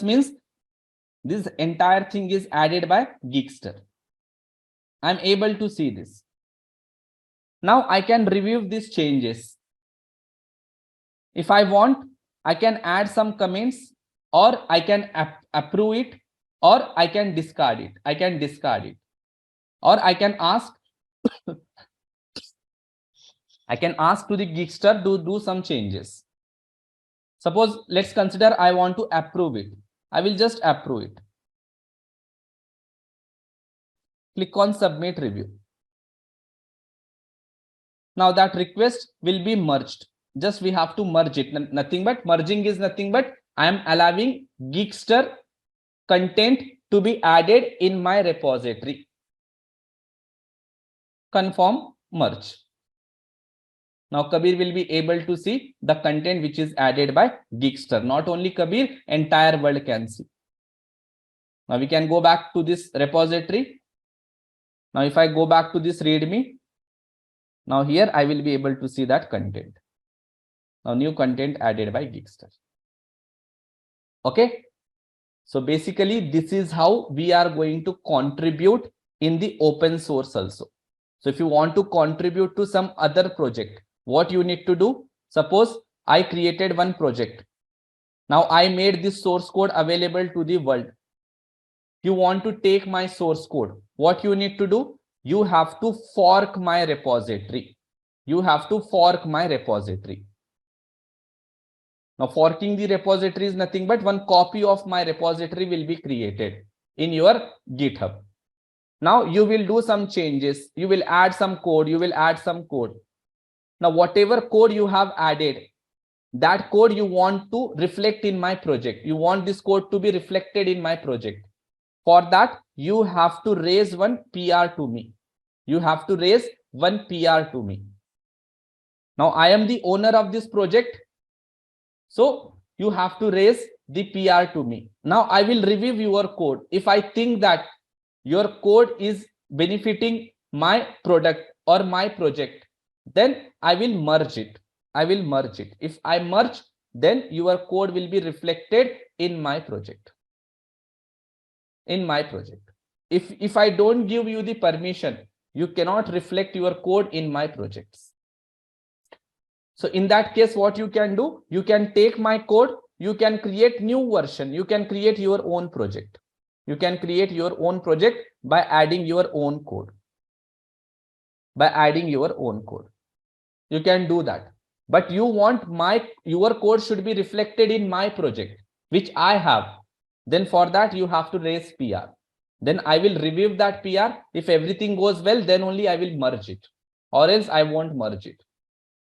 means This entire thing is added by Geekster. I'm able to see this. Now I can review these changes. If I want, I can add some comments, or I can approve it, or I can discard it. I can discard it, or I can ask I can ask to the Geekster to do some changes. Suppose let's consider I want to approve it. I will just approve it. Click on submit review. Now that request will be merged. Just we have to merge it. Nothing but merging is nothing but I am allowing Geekster content to be added in my repository. Confirm merge. Now Kabir will be able to see the content which is added by Geekster. Not only Kabir, entire world can see. Now we can go back to this repository. Now if I go back to this README, now here I will be able to see that content. Now new content added by Geekster. Okay. So basically this is how we are going to contribute in the open source also. So if you want to contribute to some other project, what you need to do? Suppose I created one project. Now I made this source code available to the world. You want to take my source code. What you need to do? You have to fork my repository. You have to fork my repository. Now forking the repository is nothing but one copy of my repository will be created in your GitHub. Now you will do some changes. You will add some code. You will add some code. Now, whatever code you have added, that code you want to reflect in my project. You want this code to be reflected in my project. For that, you have to raise one PR to me. You have to raise one PR to me. Now, I am the owner of this project. So, you have to raise the PR to me. Now, I will review your code. If I think that your code is benefiting my product or my project, then I will merge it. I will merge it. If I merge, then your code will be reflected in my project. In my project. If I don't give you the permission, you cannot reflect your code in my projects. So in that case, what you can do? You can take my code, you can create new version, you can create your own project. You can create your own project by adding your own code. By adding your own code. You can do that. But you want your code should be reflected in my project, which I have. Then for that, you have to raise PR. Then I will review that PR. If everything goes well, then only I will merge it. Or else I won't merge it.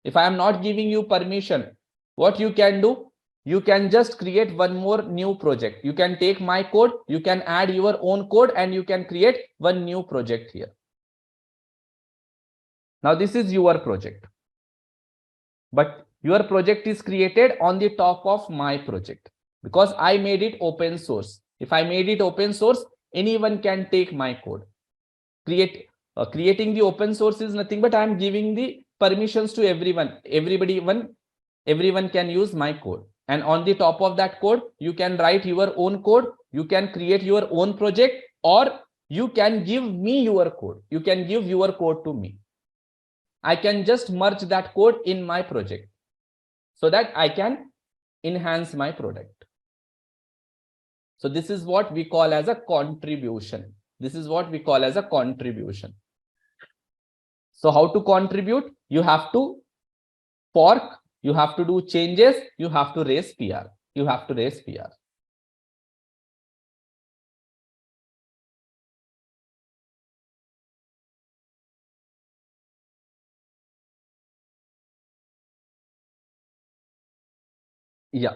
If I am not giving you permission, what you can do? You can just create one more new project. You can take my code, you can add your own code, and you can create one new project here. Now this is your project. But your project is created on the top of my project because I made it open source. If I made it open source, anyone can take my code. Creating the open source is nothing but I am giving the permissions to everyone. Everyone can use my code. And on the top of that code, you can write your own code. You can create your own project, or you can give me your code. You can give your code to me. I can just merge that code in my project so that I can enhance my product. So this is what we call as a contribution. This is what we call as a contribution. So how to contribute? You have to fork, you have to do changes, you have to raise PR. You have to raise PR. Yeah.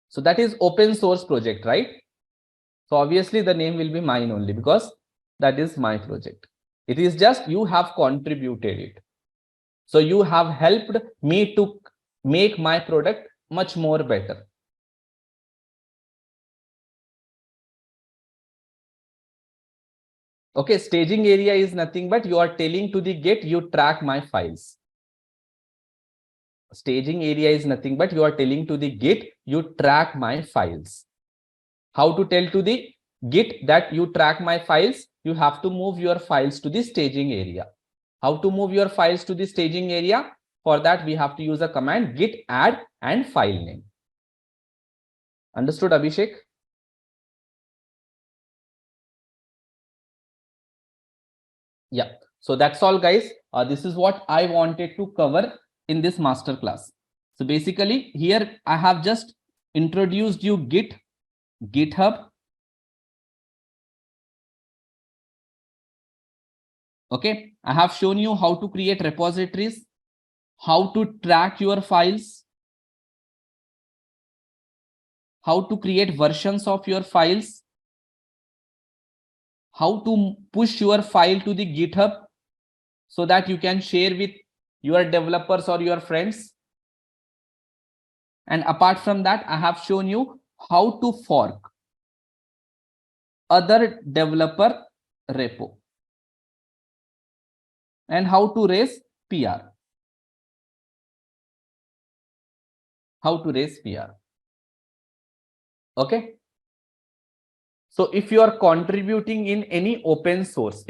So that is open source project, right? So obviously the name will be mine only because that is my project. It is just you have contributed it. So you have helped me to make my product much more better. Okay, staging area is nothing but you are telling to the Git, you track my files. Staging area is nothing but you are telling to the Git, you track my files. How to tell to the Git that you track my files? You have to move your files to the staging area. How to move your files to the staging area? For that, we have to use a command git add and file name. Understood, Abhishek? Yeah. So that's all, guys. This is what I wanted to cover in this masterclass. So basically, here I have just introduced you Git, GitHub. Okay. I have shown you how to create repositories, how to track your files, how to create versions of your files, how to push your file to the GitHub so that you can share with your developers or your friends. And apart from that, I have shown you how to fork other developer repo and how to raise PR. How to raise PR. Okay. So if you are contributing in any open source,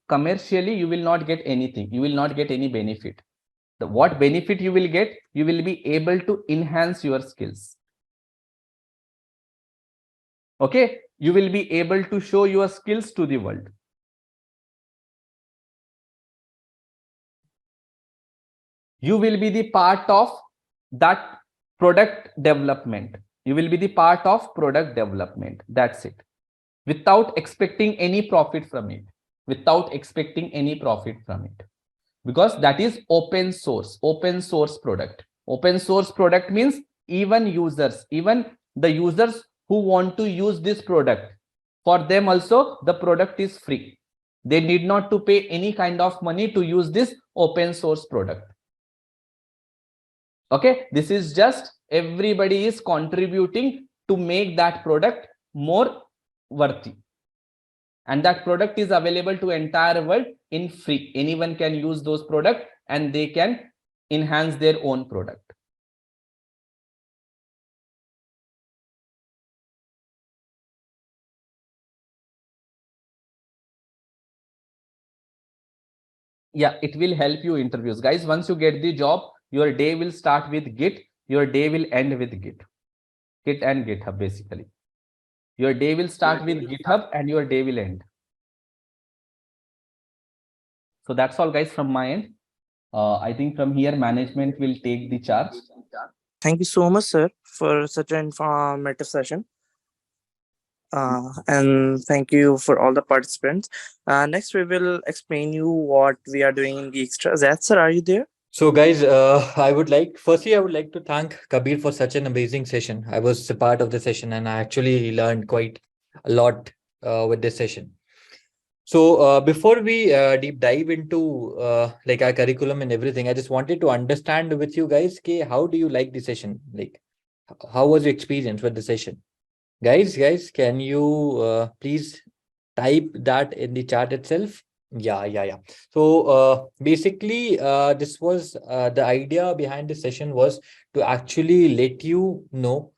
commercially, you will not get anything. You will not get any benefit. What benefit you will get? You will be able to enhance your skills. Okay. You will be able to show your skills to the world. You will be the part of that product development. You will be the part of product development. That's it. Without expecting any profit from it. Without expecting any profit from it. Because that is open source product. Open source product means even the users who want to use this product, for them also the product is free. They need not to pay any kind of money to use this open source product. Okay, this is just everybody is contributing to make that product more worthy. And that product is available to entire world in free. Anyone can use those products and they can enhance their own product. Yeah, it will help you interviews. Guys, once you get the job, your day will start with Git. Your day will end with Git. Git and GitHub, basically. Your day will start with GitHub and your day will end. So that's all, guys, from my end. I think from here, management will take the charge. Thank you so much, sir, for such an informative session. And thank you for all the participants. Next, we will explain you what we are doing in Geekster. Zad, sir, are you there? So guys, I would like to thank Kabir for such an amazing session. I was a part of the session and I actually learned quite a lot with this session. So before we deep dive into like our curriculum and everything, I just wanted to understand with you guys, how do you like the session? Like, how was your experience with the session? Guys, can you please type that in the chat itself? Yeah. So basically, this was the idea behind the session was to actually let you know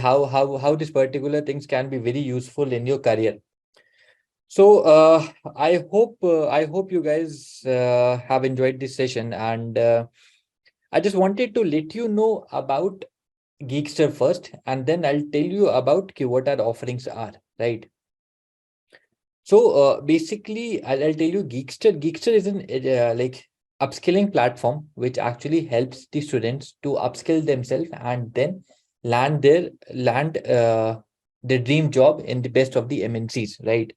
how this particular things can be very useful in your career. So I hope you guys have enjoyed this session, and I just wanted to let you know about Geekster first, and then I'll tell you about what our offerings are, right? So basically, I'll tell you Geekster. Geekster is an like upskilling platform which actually helps the students to upskill themselves and then land their dream job in the best of the MNCs, right?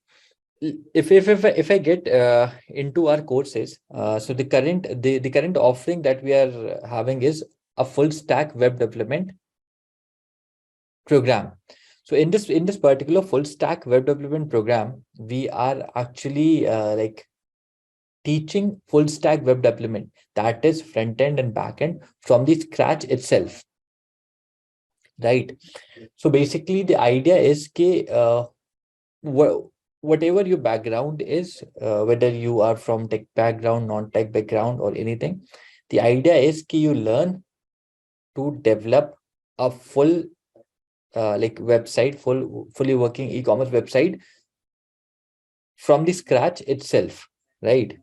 If I get into our courses, so the current offering that we are having is a full stack web development program. So in this particular full stack web development program, we are actually like teaching full stack web development, that is front end and back end, from the scratch itself, right? So basically the idea is whatever your background is, whether you are from tech background, non-tech background, or anything, the idea is you learn to develop a full like website, fully working e-commerce website from the scratch itself, right?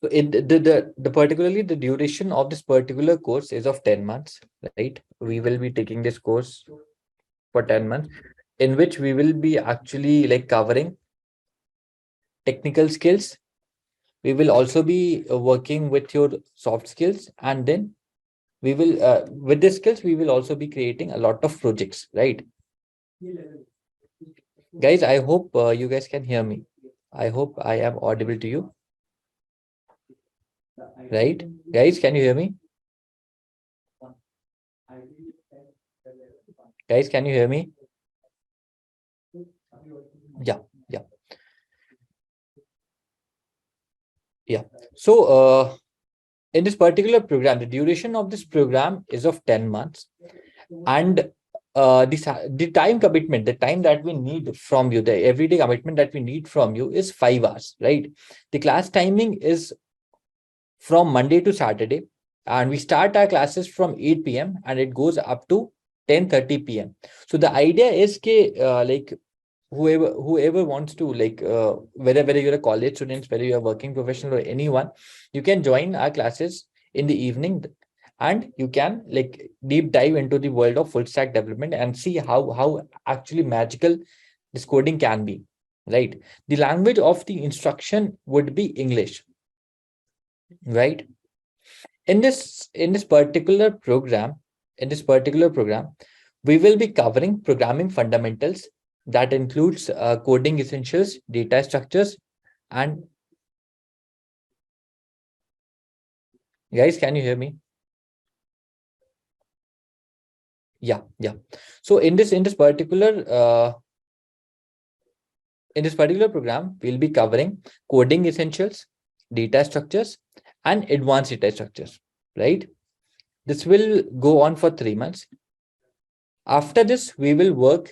So the particularly the duration of this particular course is of 10 months, right? We will be taking this course for 10 months, in which we will be actually like covering technical skills. We will also be working with your soft skills, and then we will with the skills we will also be creating a lot of projects, right? Guys, I hope you guys can hear me. I hope I am audible to you, right? Guys, can you hear me? Guys, can you hear me? Yeah, yeah, yeah. So in this particular program, the duration of this program is of 10 months, and the time commitment, the time that we need from you, the everyday commitment that we need from you is 5 hours, right? The class timing is from Monday to Saturday, and we start our classes from 8 p.m. and it goes up to 10:30 p.m. So the idea is like whoever wants to, like whether you're a college student, whether you're a working professional, or anyone, you can join our classes in the evening, and you can like deep dive into the world of full stack development and see how actually magical this coding can be, right? The language of the instruction would be English, right? In this particular program, we will be covering programming fundamentals that includes coding essentials, data structures, and guys, can you hear me? Yeah, yeah. So in this particular program, we'll be covering coding essentials, data structures, and advanced data structures, right? This will go on for 3 months. After this, we will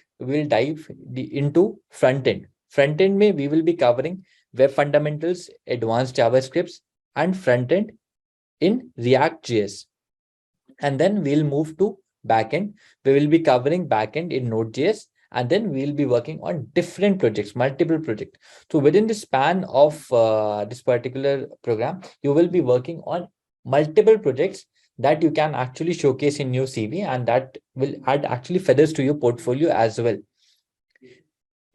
dive into front end. Front end may we will be covering web fundamentals, advanced JavaScripts, and front end in React.js. And then we'll move to backend. We will be covering backend in Node.js, and then we'll be working on different projects, multiple projects. So within the span of this particular program, you will be working on multiple projects that you can actually showcase in your CV, and that will add actually feathers to your portfolio as well.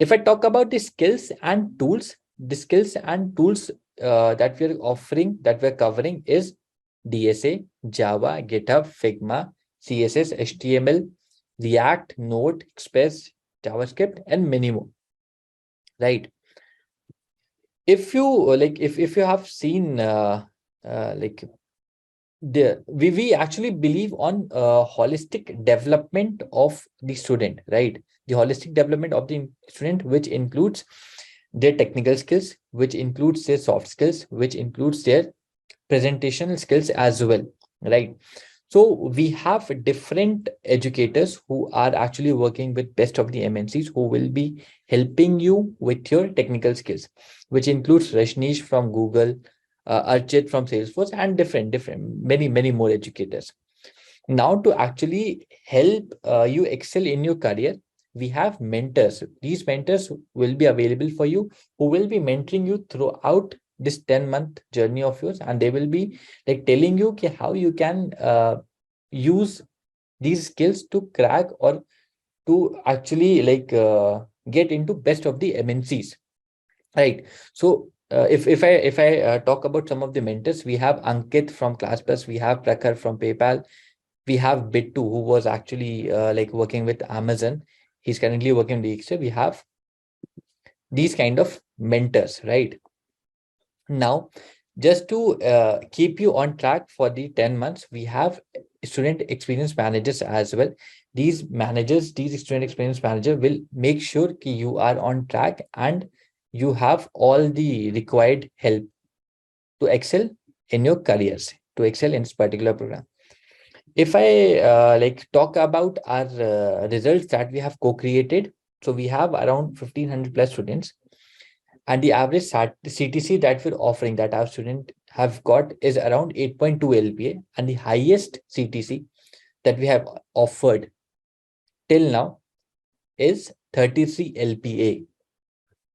If I talk about the skills and tools, that we're offering, that we're covering is DSA, Java, GitHub, Figma, CSS, HTML, React, Node, Express, JavaScript, and many more, right? If you if you have seen like we actually believe on holistic development of the student, right? The holistic development of the student, which includes their technical skills, which includes their soft skills, which includes their presentational skills as well, right? So we have different educators who are actually working with best of the MNCs, who will be helping you with your technical skills, which includes Rashnish from Google, Archit from Salesforce, and different many more educators. Now, to actually help you excel in your career, we have mentors. These mentors will be available for you, who will be mentoring you throughout this 10-month journey of yours, and they will be like telling you how you can use these skills to crack or to actually like get into best of the MNCs, right? So if I talk about some of the mentors, we have Ankit from ClassPlus, we have Prakhar from PayPal, we have Bit2, who was actually like working with Amazon. He's currently working in Geekster. We have these kind of mentors, right? Now, just to keep you on track for the 10 months, we have student experience managers as well. These student experience manager will make sure that you are on track and you have all the required help to excel in your careers, to excel in this particular program. If I like talk about our results that we have co-created, so we have around 1,500 plus students, and the average CTC that we're offering, that our student have got, is around 8.2 LPA, and the highest CTC that we have offered till now is 33 LPA.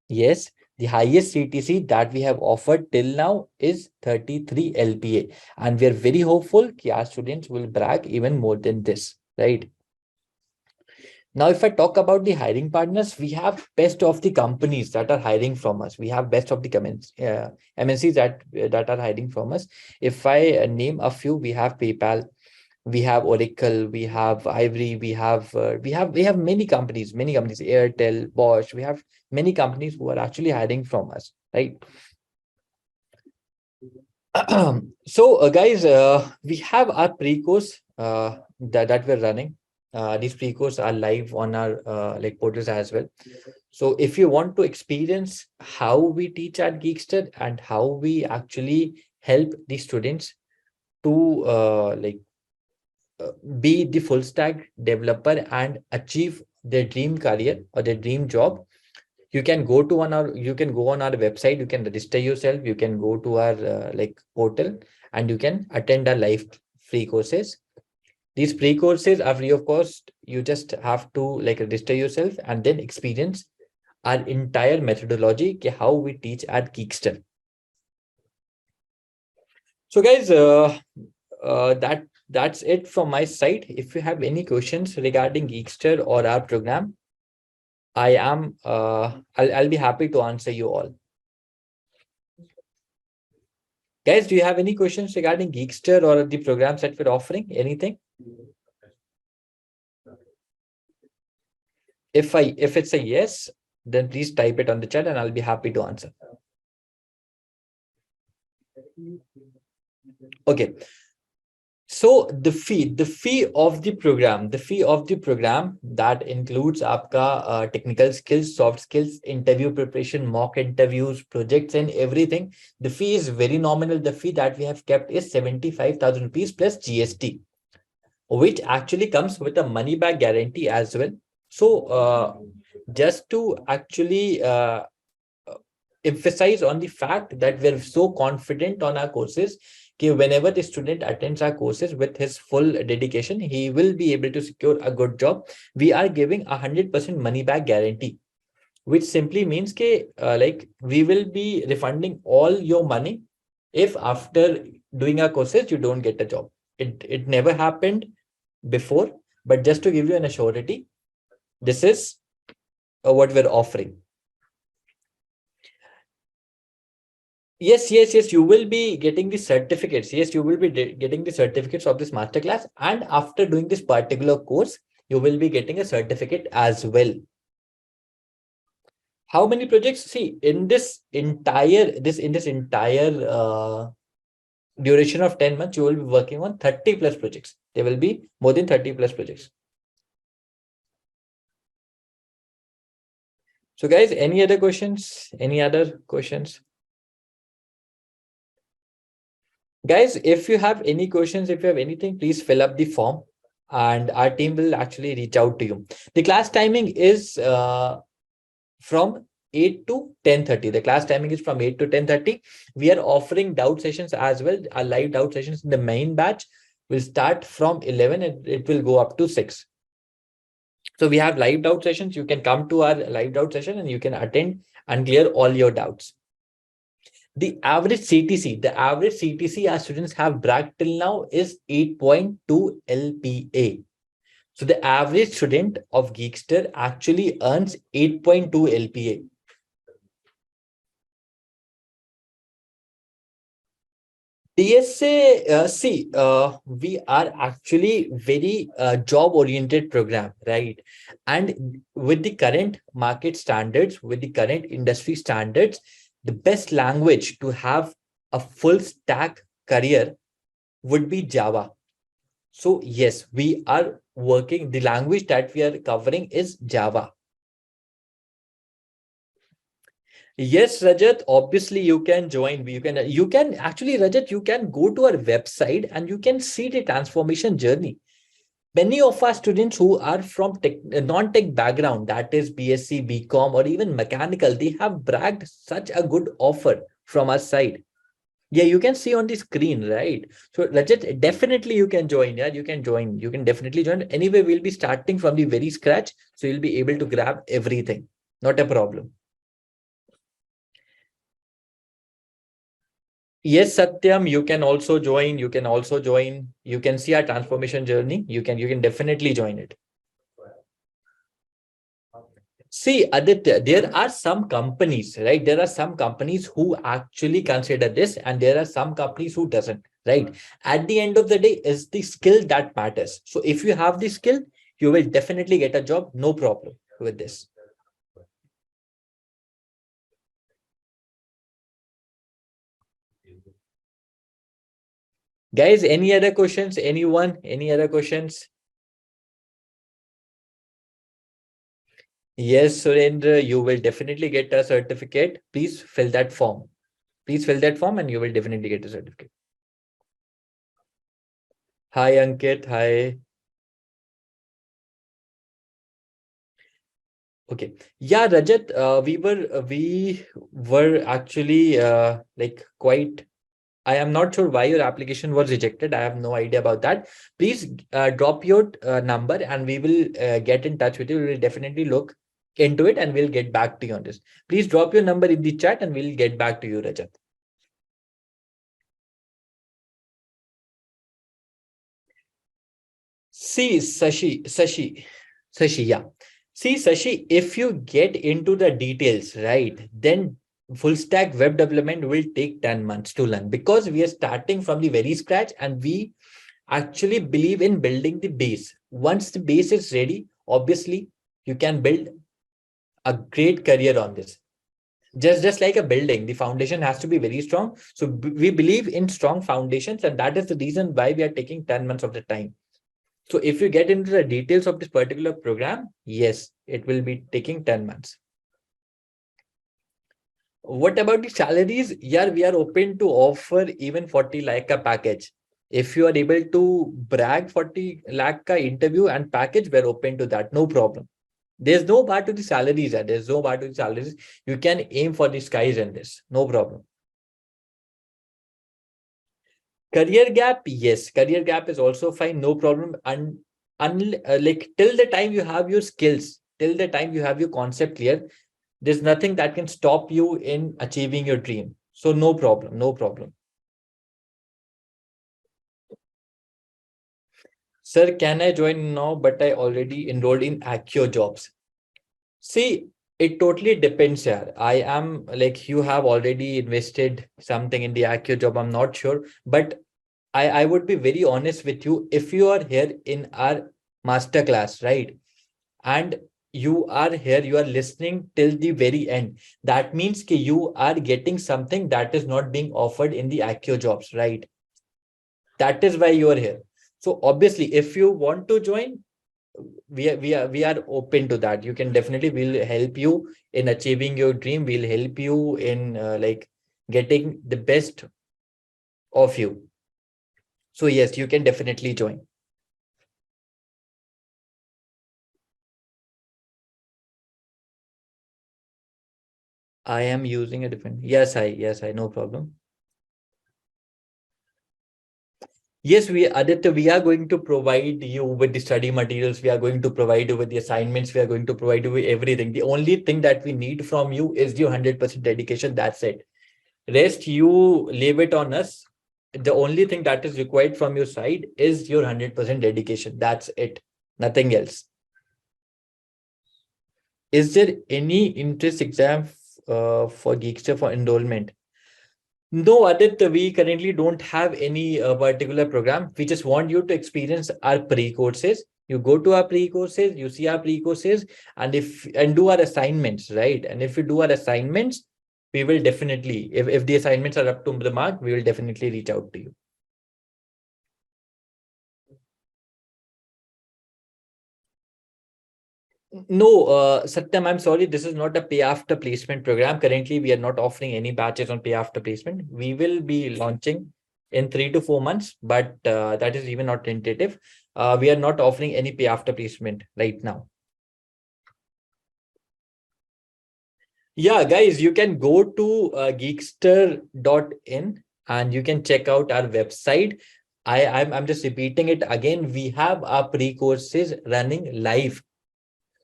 Yes, the highest CTC that we have offered till now is 33 LPA. And we are very hopeful that our students will brag even more than this, right? Now, if I talk about the hiring partners, we have best of the companies that are hiring from us. We have best of the MNCs that are hiring from us. If I name a few, we have PayPal, we have Oracle, we have Ivory, we have many companies, Airtel, Bosch. We have many companies who are actually hiring from us, right? So, guys, we have our pre-course that we're running. These pre-courses are live on our portals as well. So if you want to experience how we teach at Geekster and how we actually help the students to be the full stack developer and achieve their dream career or their dream job, you can go on our website, you can register yourself, you can go to our portal, and you can attend our live free courses. These pre-courses are free of cost. You just have to register yourself and then experience our entire methodology, how we teach at Geekster. So guys, that's it from my side. If you have any questions regarding Geekster or our program, I'll be happy to answer you all. Guys, do you have any questions regarding Geekster or the programs that we're offering? Anything? If it's a yes, then please type it on the chat and I'll be happy to answer. Okay. So the fee of the program that includes aapka technical skills, soft skills, interview preparation, mock interviews, projects, and everything. The fee is very nominal. The fee that we have kept is 75,000 rupees plus GST, which actually comes with a money back guarantee as well. So just to actually emphasize on the fact that we're so confident on our courses, whenever the student attends our courses with his full dedication, he will be able to secure a good job. We are giving 100% money back guarantee, which simply means we will be refunding all your money if after doing our courses you don't get a job. It never happened before, but just to give you an assurity, this is what we're offering. Yes, you will be getting the certificates. Yes, you will be getting the certificates of this masterclass. And after doing this particular course, you will be getting a certificate as well. How many projects? See, in this entire duration of 10 months, you will be working on 30 plus projects. There will be more than 30 plus projects. So guys, any other questions? Guys, if you have any questions, if you have anything, please fill up the form and our team will actually reach out to you. The class timing is from 8 to 10:30. The class timing is from 8 to 10:30. We are offering doubt sessions as well. Our live doubt sessions in the main batch will start from 11 and it will go up to 6. So we have live doubt sessions. You can come to our live doubt session and you can attend and clear all your doubts. The average CTC our students have bragged till now is 8.2 LPA. So the average student of Geekster actually earns 8.2 LPA. DSA, we are actually very job-oriented program, right? And with the current market standards, with the current industry standards, the best language to have a full stack career would be Java. So yes, we are working, the language that we are covering is Java. Yes, Rajat, obviously you can join. You can actually, Rajat, you can go to our website and you can see the transformation journey. Many of our students who are from non-tech background, that is BSc, BCom, or even mechanical, they have bragged such a good offer from our side. Yeah, you can see on the screen, right? So Rajat, definitely you can join. Yeah, you can join. You can definitely join. Anyway, we'll be starting from the very scratch. So you'll be able to grab everything. Not a problem. Yes, Satyam, you can also join. You can also join. You can see our transformation journey. You can definitely join it. See, Aditya, there are some companies, right? There are some companies who actually consider this, and there are some companies who doesn't, right? At the end of the day, is the skill that matters. So if you have the skill, you will definitely get a job, no problem with this. Guys, any other questions? Anyone? Any other questions? Yes, Surendra, you will definitely get a certificate. Please fill that form. Please fill that form and you will definitely get a certificate. Hi, Ankit. Hi. Okay. Yeah, Rajat, we were actually like quite. I am not sure why your application was rejected. I have no idea about that. Please drop your number and we will get in touch with you. We will definitely look into it and we'll get back to you on this. Please drop your number in the chat and we'll get back to you, Rajat. See, Sashi, yeah. See, Sashi, if you get into the details, right, then full stack web development will take 10 months to learn because we are starting from the very scratch and we actually believe in building the base. Once the base is ready, obviously, you can build a great career on this. Just like a building, the foundation has to be very strong. So we believe in strong foundations, and that is the reason why we are taking 10 months of the time. So if you get into the details of this particular program, yes, it will be taking 10 months. What about the salaries? Yeah, we are open to offer even 40 lakh a package. If you are able to brag 40 lakh ka interview and package, we're open to that. No problem. There's no bar to the salaries. There's no bar to the salaries. You can aim for the skies in this. No problem. Career gap, yes. Career gap is also fine. No problem. And like till the time you have your skills, till the time you have your concept clear, there's nothing that can stop you in achieving your dream. So no problem. No problem. Sir, can I join now? But I already enrolled in Accio jobs. See, it totally depends, yeah. I am like you have already invested something in the Accio job. I'm not sure, but I would be very honest with you. If you are here in our masterclass, right? And you are here, you are listening till the very end. That means that you are getting something that is not being offered in the Accio jobs, right? That is why you are here. So obviously, if you want to join, we are open to that. You can definitely, we'll help you in achieving your dream. We'll help you in like getting the best of you. So yes, you can definitely join. I am using a different. Yes, I no problem. Yes, Aditya, we are going to provide you with the study materials. We are going to provide you with the assignments. We are going to provide you with everything. The only thing that we need from you is your 100% dedication. That's it. Rest, you leave it on us. The only thing that is required from your side is your 100% dedication. That's it. Nothing else. Is there any interest exam for Geekster for enrollment? No, Aditya, we currently don't have any particular program. We just want you to experience our pre-courses. You go to our pre-courses, you see our pre-courses, and do our assignments, right? And if you do our assignments, we will definitely, if the assignments are up to the mark, we will definitely reach out to you. No, Satyam, I'm sorry. This is not a pay after placement program. Currently, we are not offering any batches on pay after placement. We will be launching in 3 to 4 months, but that is even not tentative. We are not offering any pay after placement right now. Yeah, guys, you can go to geekster.in and you can check out our website. I'm just repeating it again. We have our pre-courses running live.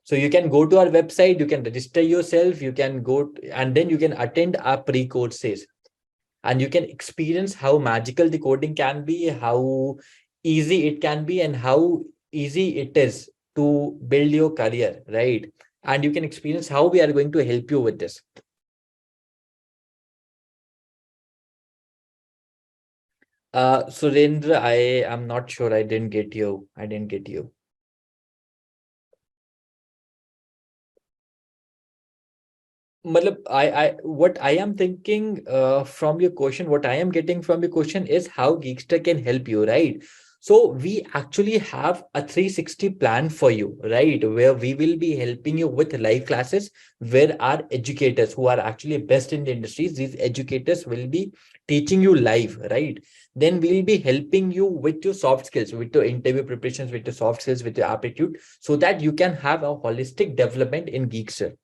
So you can go to our website, you can register yourself, you can go and then you can attend our pre-courses and you can experience how magical the coding can be, how easy it can be, and how easy it is to build your career, right? And you can experience how we are going to help you with this. Surendra, I am not sure. I didn't get you. What I am thinking from your question, what I am getting from your question is how Geekster can help you, right? So we actually have a 360 plan for you, right? Where we will be helping you with live classes, where our educators who are actually best in the industries, these educators will be teaching you live, right? Then we'll be helping you with your soft skills, with your interview preparations, with your soft skills, with your aptitude, so that you can have a holistic development in Geekster.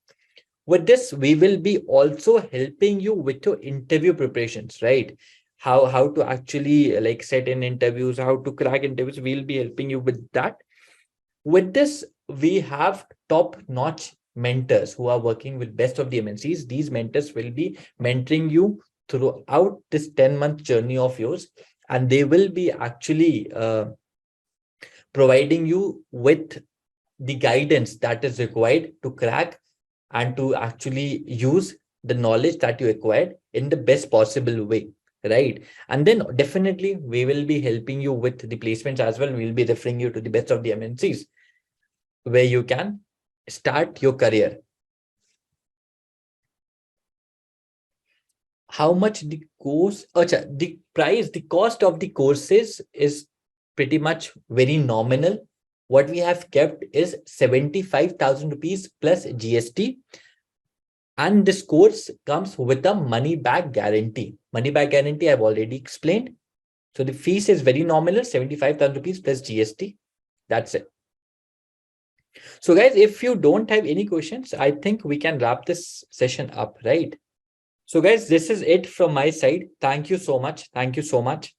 With this, we will be also helping you with your interview preparations, right? How to actually like set in interviews, how to crack interviews. We'll be helping you with that. With this, we have top-notch mentors who are working with best of the MNCs. These mentors will be mentoring you throughout this 10-month journey of yours, and they will be actually providing you with the guidance that is required to crack and to actually use the knowledge that you acquired in the best possible way, right? And then definitely we will be helping you with the placements as well. We'll be referring you to the best of the MNCs where you can start your career. How much the course, the price, the cost of the courses is pretty much very nominal. What we have kept is 75,000 rupees plus GST. And this course comes with a money back guarantee. Money back guarantee I've already explained. So the fees is very nominal, 75,000 rupees plus GST. That's it. So guys, if you don't have any questions, I think we can wrap this session up, right? So guys, this is it from my side. Thank you so much. Thank you so much.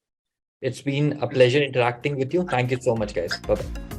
It's been a pleasure interacting with you. Thank you so much, guys. Bye-bye.